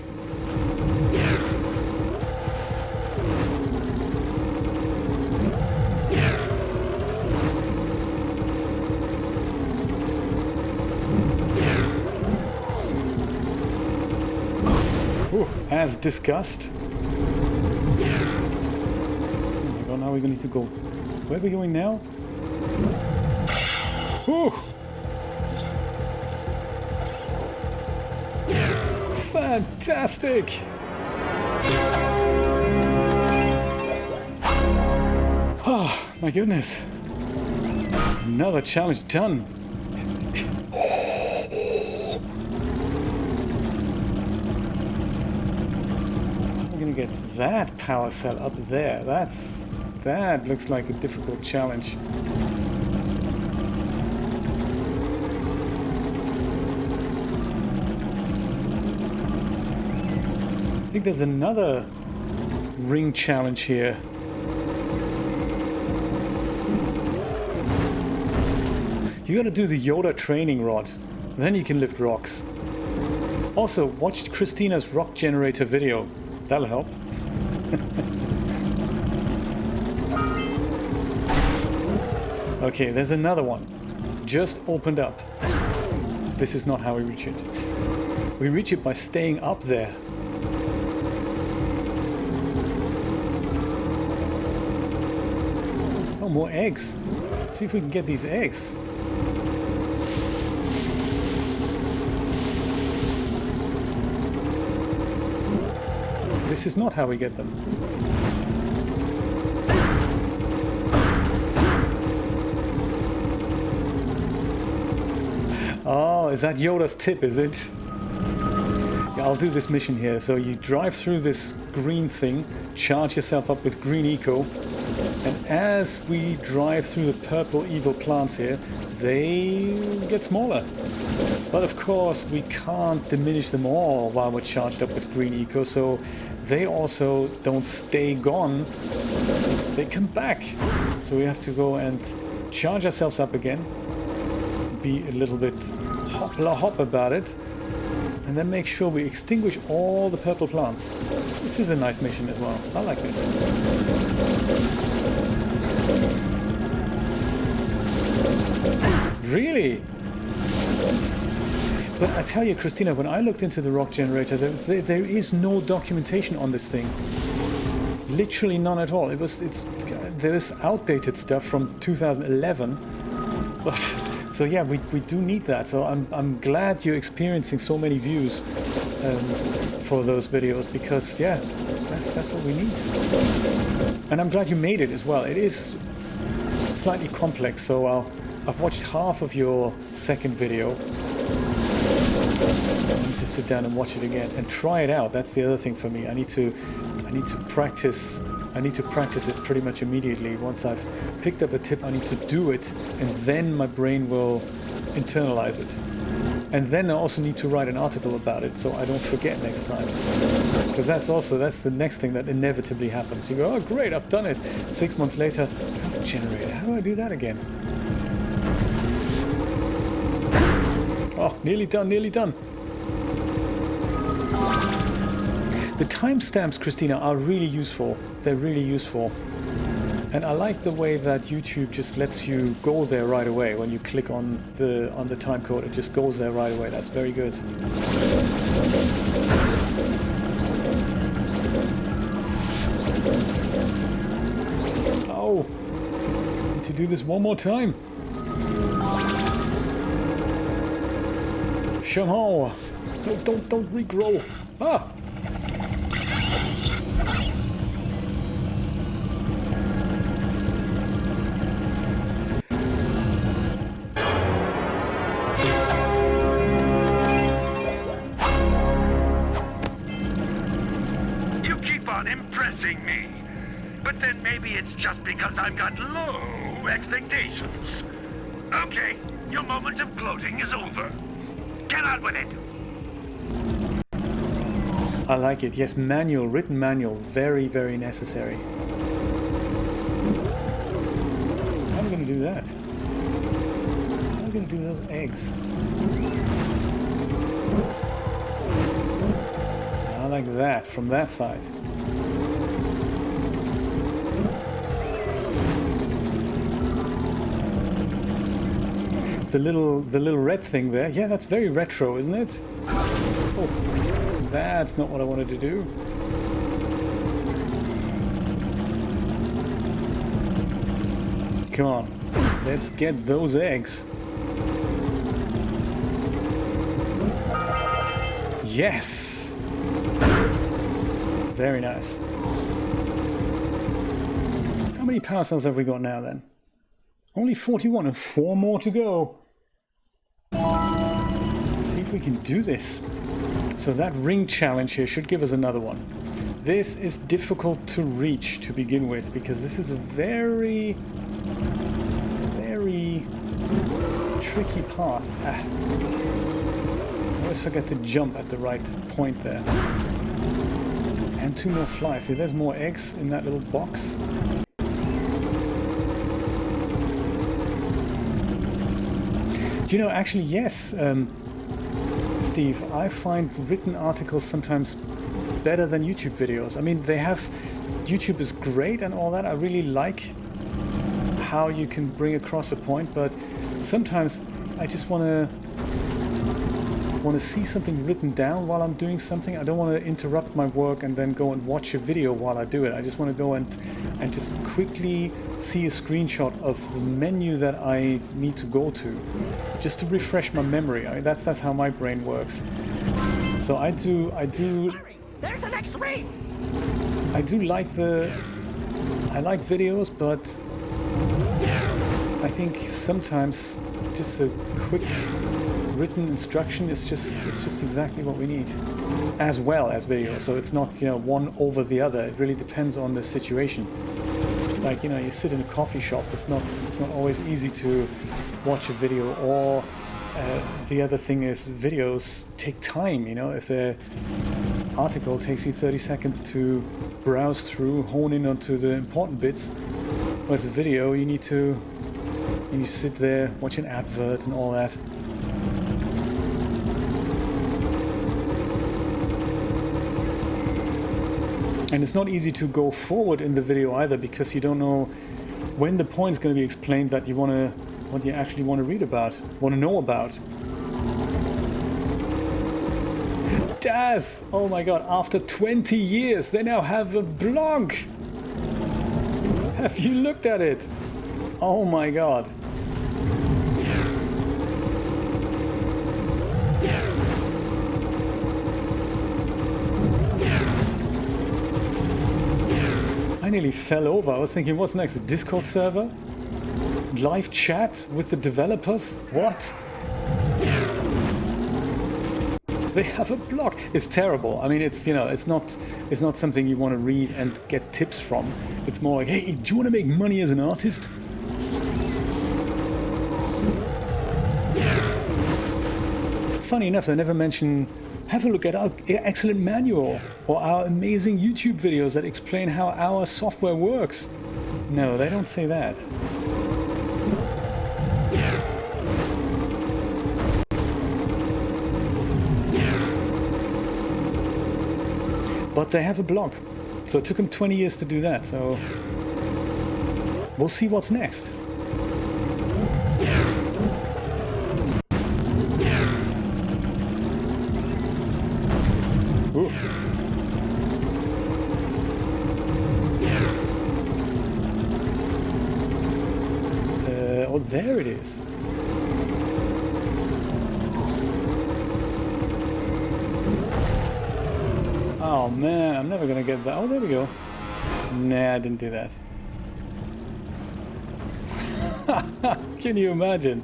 As discussed. Oh my god, now we're going to need to go. Where are we going now? Ooh. Fantastic! Oh my goodness. Another challenge done. Get that power cell up there. That looks like a difficult challenge. think there's another ring challenge here. You gotta do the Yoda training rod, then you can lift rocks. Also, watch Christina's rock generator video. That'll help. Okay, there's another one. Just opened up. This is not how we reach it. We reach it by staying up there. Oh, more eggs. See if we can get these eggs. This is not how we get them. Oh, is that Yoda's tip, is it? Yeah, I'll do this mission here. So you drive through this green thing, charge yourself up with green eco, and as we drive through the purple evil plants here, they get smaller. But of course, we can't diminish them all while we're charged up with green eco, so they also don't stay gone. They come back. So we have to go and charge ourselves up again, be a little bit hop about it, and then make sure we extinguish all the purple plants. This is a nice mission as well. I like this. Really? But I tell you, Christina, when I looked into the rock generator, there is no documentation on this thing. Literally none at all. There's outdated stuff from 2011. But so yeah, we do need that. So I'm glad you're experiencing so many views for those videos, because yeah, that's what we need. And I'm glad you made it as well. It is slightly complex, so I've watched half of your second video. I need to sit down and watch it again and try it out. That's the other thing for me. I need to practice. I need to practice it pretty much immediately. Once I've picked up a tip, I need to do it, and then my brain will internalize it. And then I also need to write an article about it, so I don't forget next time. Because that's the next thing that inevitably happens. You go, oh great, I've done it. 6 months later, oh, generator, how do I do that again? Oh, nearly done, nearly done. The timestamps, Christina, are really useful. They're really useful. And I like the way that YouTube just lets you go there right away. When you click on the time code, it just goes there right away. That's very good. Oh, need to do this one more time. Somehow. Don't regrow. Ah. Impressing me. But then maybe it's just because I've got low expectations. Okay, your moment of gloating is over. Get on with it. I like it. Yes, manual, written manual, very, very necessary. I'm going to do that. I'm going to do those eggs. I like that from that side. The little red thing there, yeah, that's very retro, isn't it? Oh, that's not what I wanted to do. Come on, let's get those eggs. Yes! Very nice. How many power cells have we got now then? Only 41 and 4 more to go. Let's see if we can do this. So that ring challenge here should give us another one. This is difficult to reach to begin with, because this is a very, very tricky part. I always forget to jump at the right point there. And 2 more flies. See, there's more eggs in that little box. Do you know, actually, yes, Steve, I find written articles sometimes better than YouTube videos. I mean, YouTube is great and all that. I really like how you can bring across a point, but sometimes I just want to see something written down while I'm doing something. I don't want to interrupt my work and then go and watch a video while I do it. I just want to go and just quickly see a screenshot of the menu that I need to go to, just to refresh my memory. I mean, that's how my brain works. So I do. There's the next ring. I like videos, but I think sometimes just a quick written instruction is just exactly what we need, as well as video. So it's not, you know, one over the other. It really depends on the situation. Like, you know, you sit in a coffee shop, it's not always easy to watch a video. Or the other thing is, videos take time. You know, if the article takes you 30 seconds to browse through, hone in onto the important bits, whereas a video, you need to sit there, watch an advert and all that. And it's not easy to go forward in the video either, because you don't know when the point is going to be explained that what you actually want to read about, want to know about. DAZ! Oh my god, after 20 years they now have a blog! Have you looked at it? Oh my god. I nearly fell over. I was thinking, what's next? A Discord server? Live chat with the developers? What? They have a blog. It's terrible. I mean, it's, you know, it's not something you want to read and get tips from. It's more like, hey, do you want to make money as an artist? Funny enough, they never mention, have a look at our excellent manual or our amazing YouTube videos that explain how our software works. No, they don't say that. But they have a blog. So it took them 20 years to do that. So we'll see what's next. Ooh. Oh, there it is. Oh man, I'm never gonna get that. Oh, there we go. Nah, I didn't do that. Can you imagine?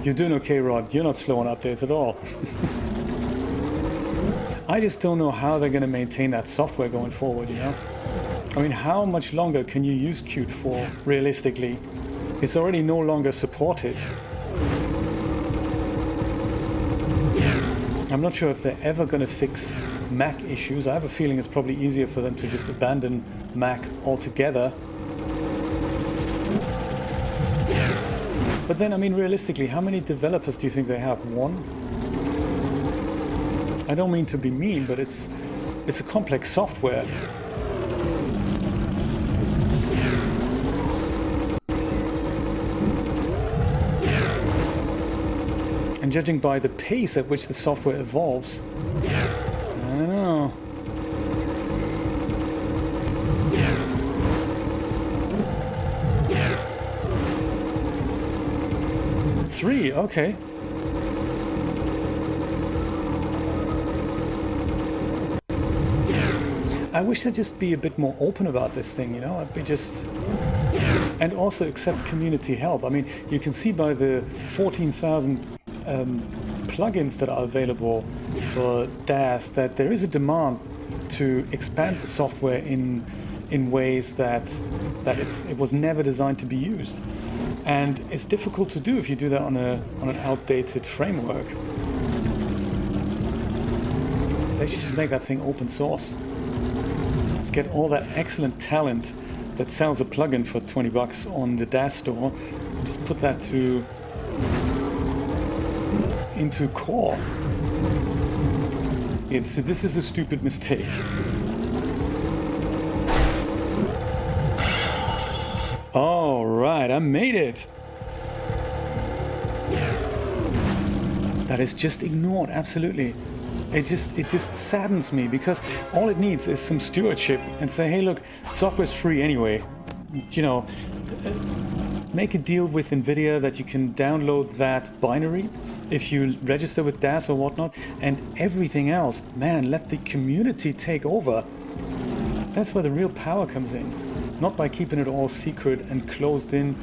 You're doing okay, Rod. You're not slow on updates at all. I just don't know how they're gonna maintain that software going forward, you know? I mean, how much longer can you use Qt for, realistically? It's already no longer supported. I'm not sure if they're ever going to fix Mac issues. I have a feeling it's probably easier for them to just abandon Mac altogether. But then, I mean, realistically, how many developers do you think they have? One? I don't mean to be mean, but it's a complex software. And judging by the pace at which the software evolves, I don't know. Three, okay. I wish they'd just be a bit more open about this thing, you know? I'd be just... And also accept community help. I mean, you can see by the 14,000 plugins that are available for DAZ that there is a demand to expand the software in ways that it was never designed to be used, and it's difficult to do if you do that on an outdated framework. They should just make that thing open source. Let's get all that excellent talent that sells a plugin for 20 bucks on the DAZ store. Just put that into core. This is a stupid mistake. All right, I made it. That is just ignored, absolutely. It just saddens me because all it needs is some stewardship and say, hey, look, software's free anyway. You know, make a deal with NVIDIA that you can download that binary if you register with DAZ or whatnot, and everything else, man, let the community take over. That's where the real power comes in. Not by keeping it all secret and closed in.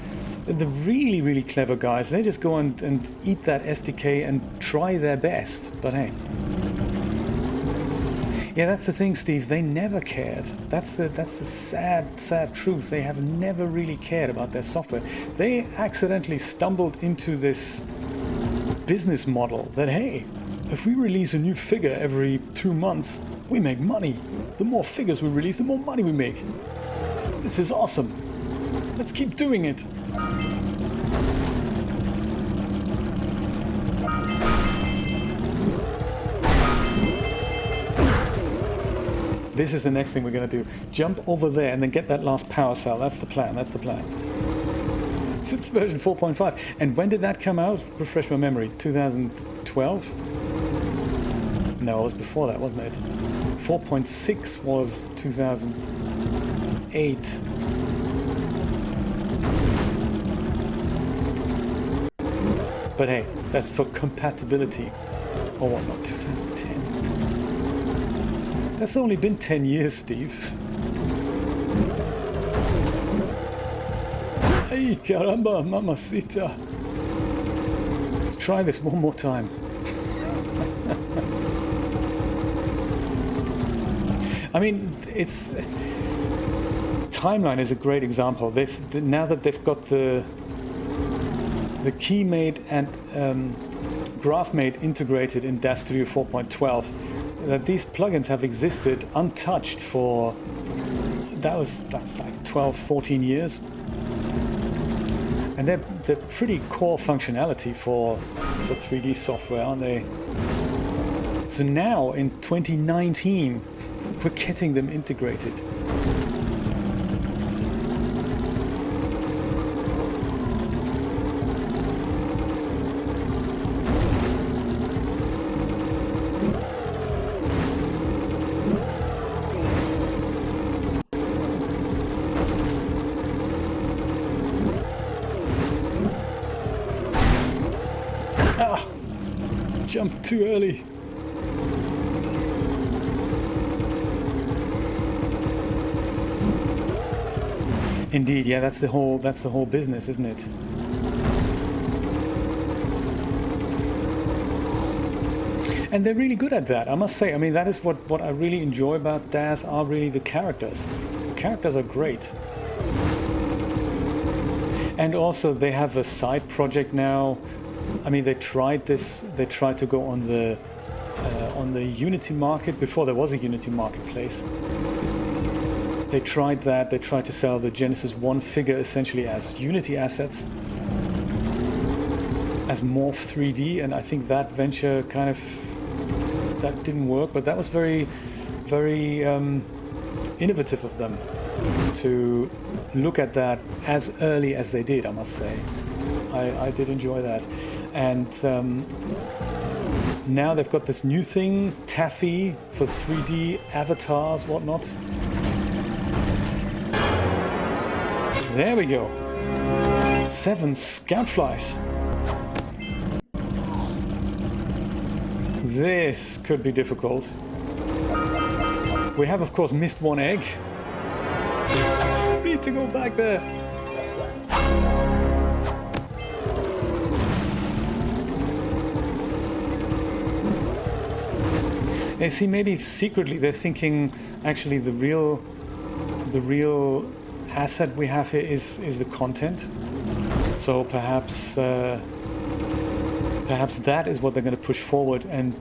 The really, really clever guys, they just go and eat that SDK and try their best. But hey. Yeah, that's the thing, Steve. They never cared. That's the sad truth. They have never really cared about their software. They accidentally stumbled into this business model that, hey, if we release a new figure every 2 months, we make money. The more figures we release, the more money we make. This is awesome. Let's keep doing it. This is the next thing we're going to do. Jump over there and then get that last power cell. That's the plan. That's the plan. It's version 4.5. And when did that come out? Refresh my memory. 2012? No, it was before that, wasn't it? 4.6 was 2008. But hey, that's for compatibility or whatnot. 2010. That's only been 10 years, Steve. Ay, caramba, mamacita. Let's try this one more time. I mean, Timeline is a great example. Now that they've got the KeyMate and GraphMate integrated in DAZ Studio 4.12, that these plugins have existed untouched for that's like 12, 14 years. And they're pretty core functionality for 3D software, aren't they? So now in 2019, we're getting them integrated. Jumped too early. Indeed, yeah, that's the whole business, isn't it? And they're really good at that, I must say. I mean, that is what I really enjoy about DAZ are really the characters. The characters are great. And also they have a side project now. I mean, they tried to go on the Unity market before there was a Unity marketplace. They tried that. They tried to sell the Genesis 1 figure essentially as Unity assets, as Morph 3D, and I think that venture that didn't work. But that was very, very innovative of them to look at that as early as they did, I must say. I did enjoy that. And now they've got this new thing, Taffy, for 3D avatars, whatnot. There we go. 7 scoutflies. This could be difficult. We have, of course, missed 1 egg. We need to go back there. You see, maybe secretly they're thinking actually the real asset we have here is the content. So perhaps a perhaps that is what they're going to push forward and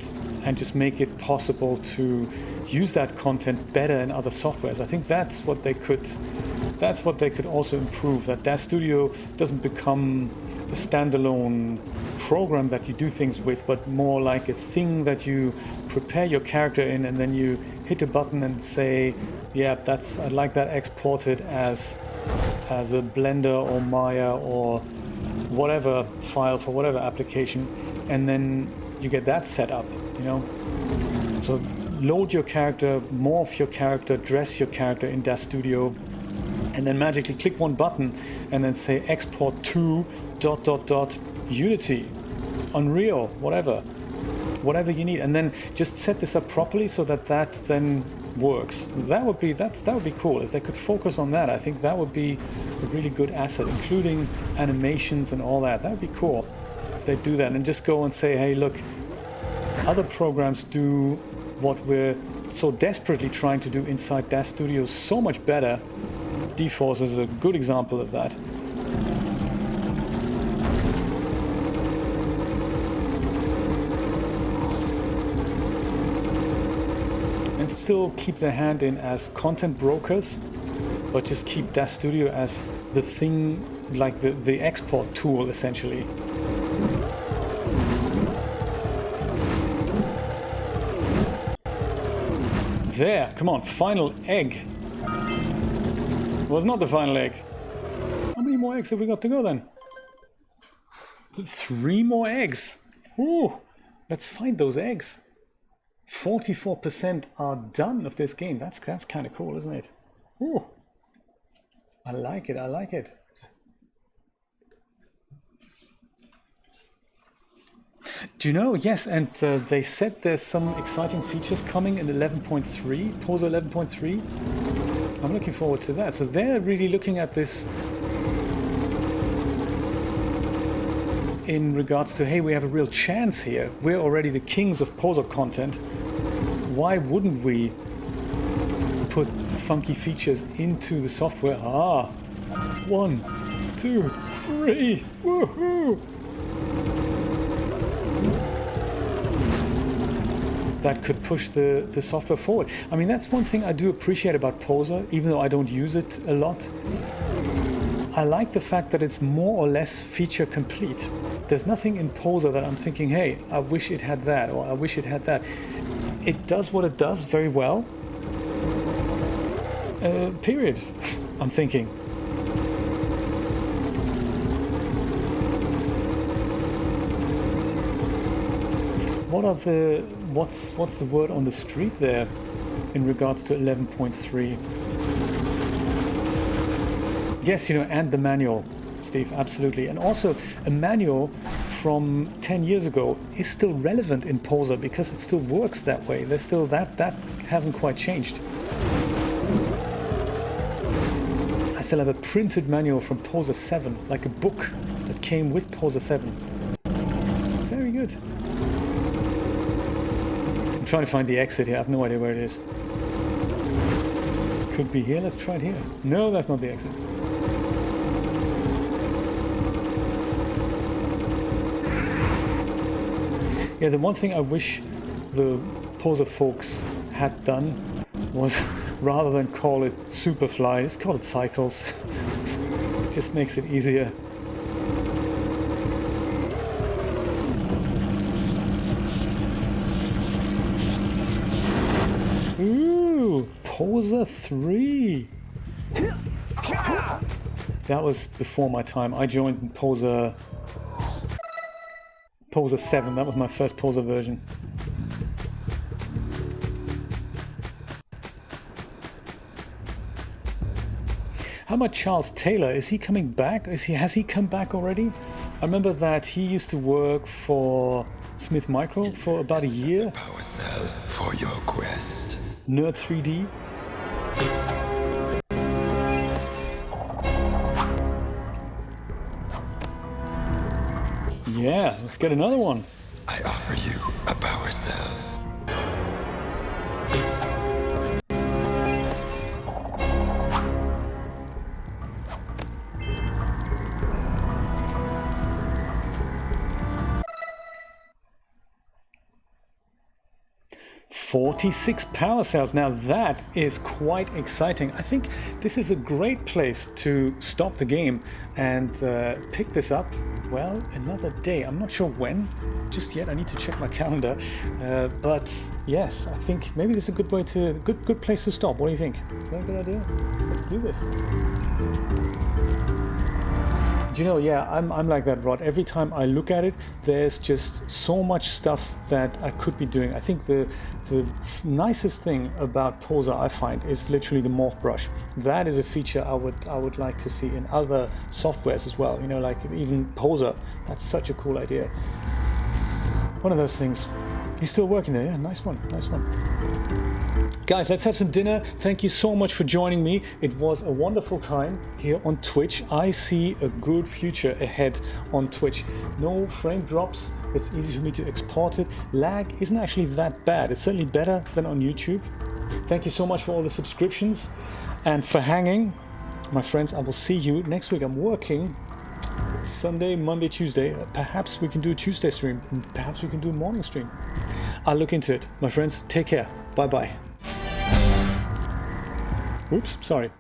just make it possible to use that content better in other softwares. I think that's what they could also improve, that DAZ Studio doesn't become a standalone program that you do things with, but more like a thing that you prepare your character in, and then you hit a button and say, yeah, I'd like that exported as a Blender or Maya or whatever file for whatever application, and then you get that set up, you know. So load your character, morph your character, dress your character in DAZ Studio, and then magically click one button and then say export to ... Unity, Unreal, whatever you need, and then just set this up properly so that then works. That would be cool if they could focus on that. I think that would be a really good asset, including animations and all that. That would be cool if they do that and just go and say, hey, look, other programs do what we're so desperately trying to do inside DAZ Studio so much better. D-Force is a good example of that. And still keep their hand in as content brokers, but just keep DAZ Studio as the thing, like the export tool, essentially. There, come on, final egg. Was not the final egg. How many more eggs have we got to go then? 3 more eggs. Ooh, let's find those eggs. 44% are done of this game. That's kind of cool, isn't it? Ooh, I like it. I like it. Do you know? Yes, and they said there's some exciting features coming in 11.3, Poser 11.3. I'm looking forward to that. So they're really looking at this in regards to, hey, we have a real chance here. We're already the kings of Poser content. Why wouldn't we put funky features into the software? 1, 2, 3. Woohoo! That could push the software forward. I mean, that's one thing I do appreciate about Poser, even though I don't use it a lot. I like the fact that it's more or less feature complete. There's nothing in Poser that I'm thinking, hey, I wish it had that, or I wish it had that. It does what it does very well. Period. I'm thinking. What's the word on the street there in regards to 11.3? Yes, you know, and the manual, Steve, absolutely. And also a manual from 10 years ago is still relevant in Poser because it still works that way. There's still that hasn't quite changed. I still have a printed manual from Poser 7, like a book that came with Poser 7. Very good. I'm trying to find the exit here. I have no idea where it is. Could be here. Let's try it here. No, that's not the exit. Yeah, the one thing I wish the Poser folks had done was, rather than call it Superfly, just call it Cycles. It just makes it easier. Ooh, Poser 3. That was before my time. I joined Poser 7. That was my first Poser version. How about Charles Taylor? Is he coming back? Has he come back already? I remember that he used to work for Smith Micro for about a year. Power cell for your quest. Nerd 3D. Yeah, let's get another one. I offer you a power cell. 46 power cells. Now that is quite exciting. I think this is a great place to stop the game and pick this up, well, another day. I'm not sure when just yet. I need to check my calendar. But yes, I think maybe this is a good way to, good place to stop. What do you think? Is that a good idea? Let's do this. Do you know, yeah, I'm like that, Rod. Every time I look at it, there's just so much stuff that I could be doing. I think the nicest thing about Poser, I find, is literally the morph brush. That is a feature I would like to see in other softwares as well. You know, like even Poser. That's such a cool idea. One of those things. He's still working there. Yeah, nice one, nice one. Guys, let's have some dinner. Thank you so much for joining me. It was a wonderful time here on Twitch. I see a good future ahead on Twitch. No frame drops. It's easy for me to export it. Lag isn't actually that bad. It's certainly better than on YouTube. Thank you so much for all the subscriptions and for hanging. My friends, I will see you next week. I'm working Sunday, Monday, Tuesday. Perhaps we can do a Tuesday stream. Perhaps we can do a morning stream. I'll look into it. My friends, take care. Bye-bye. Oops, sorry.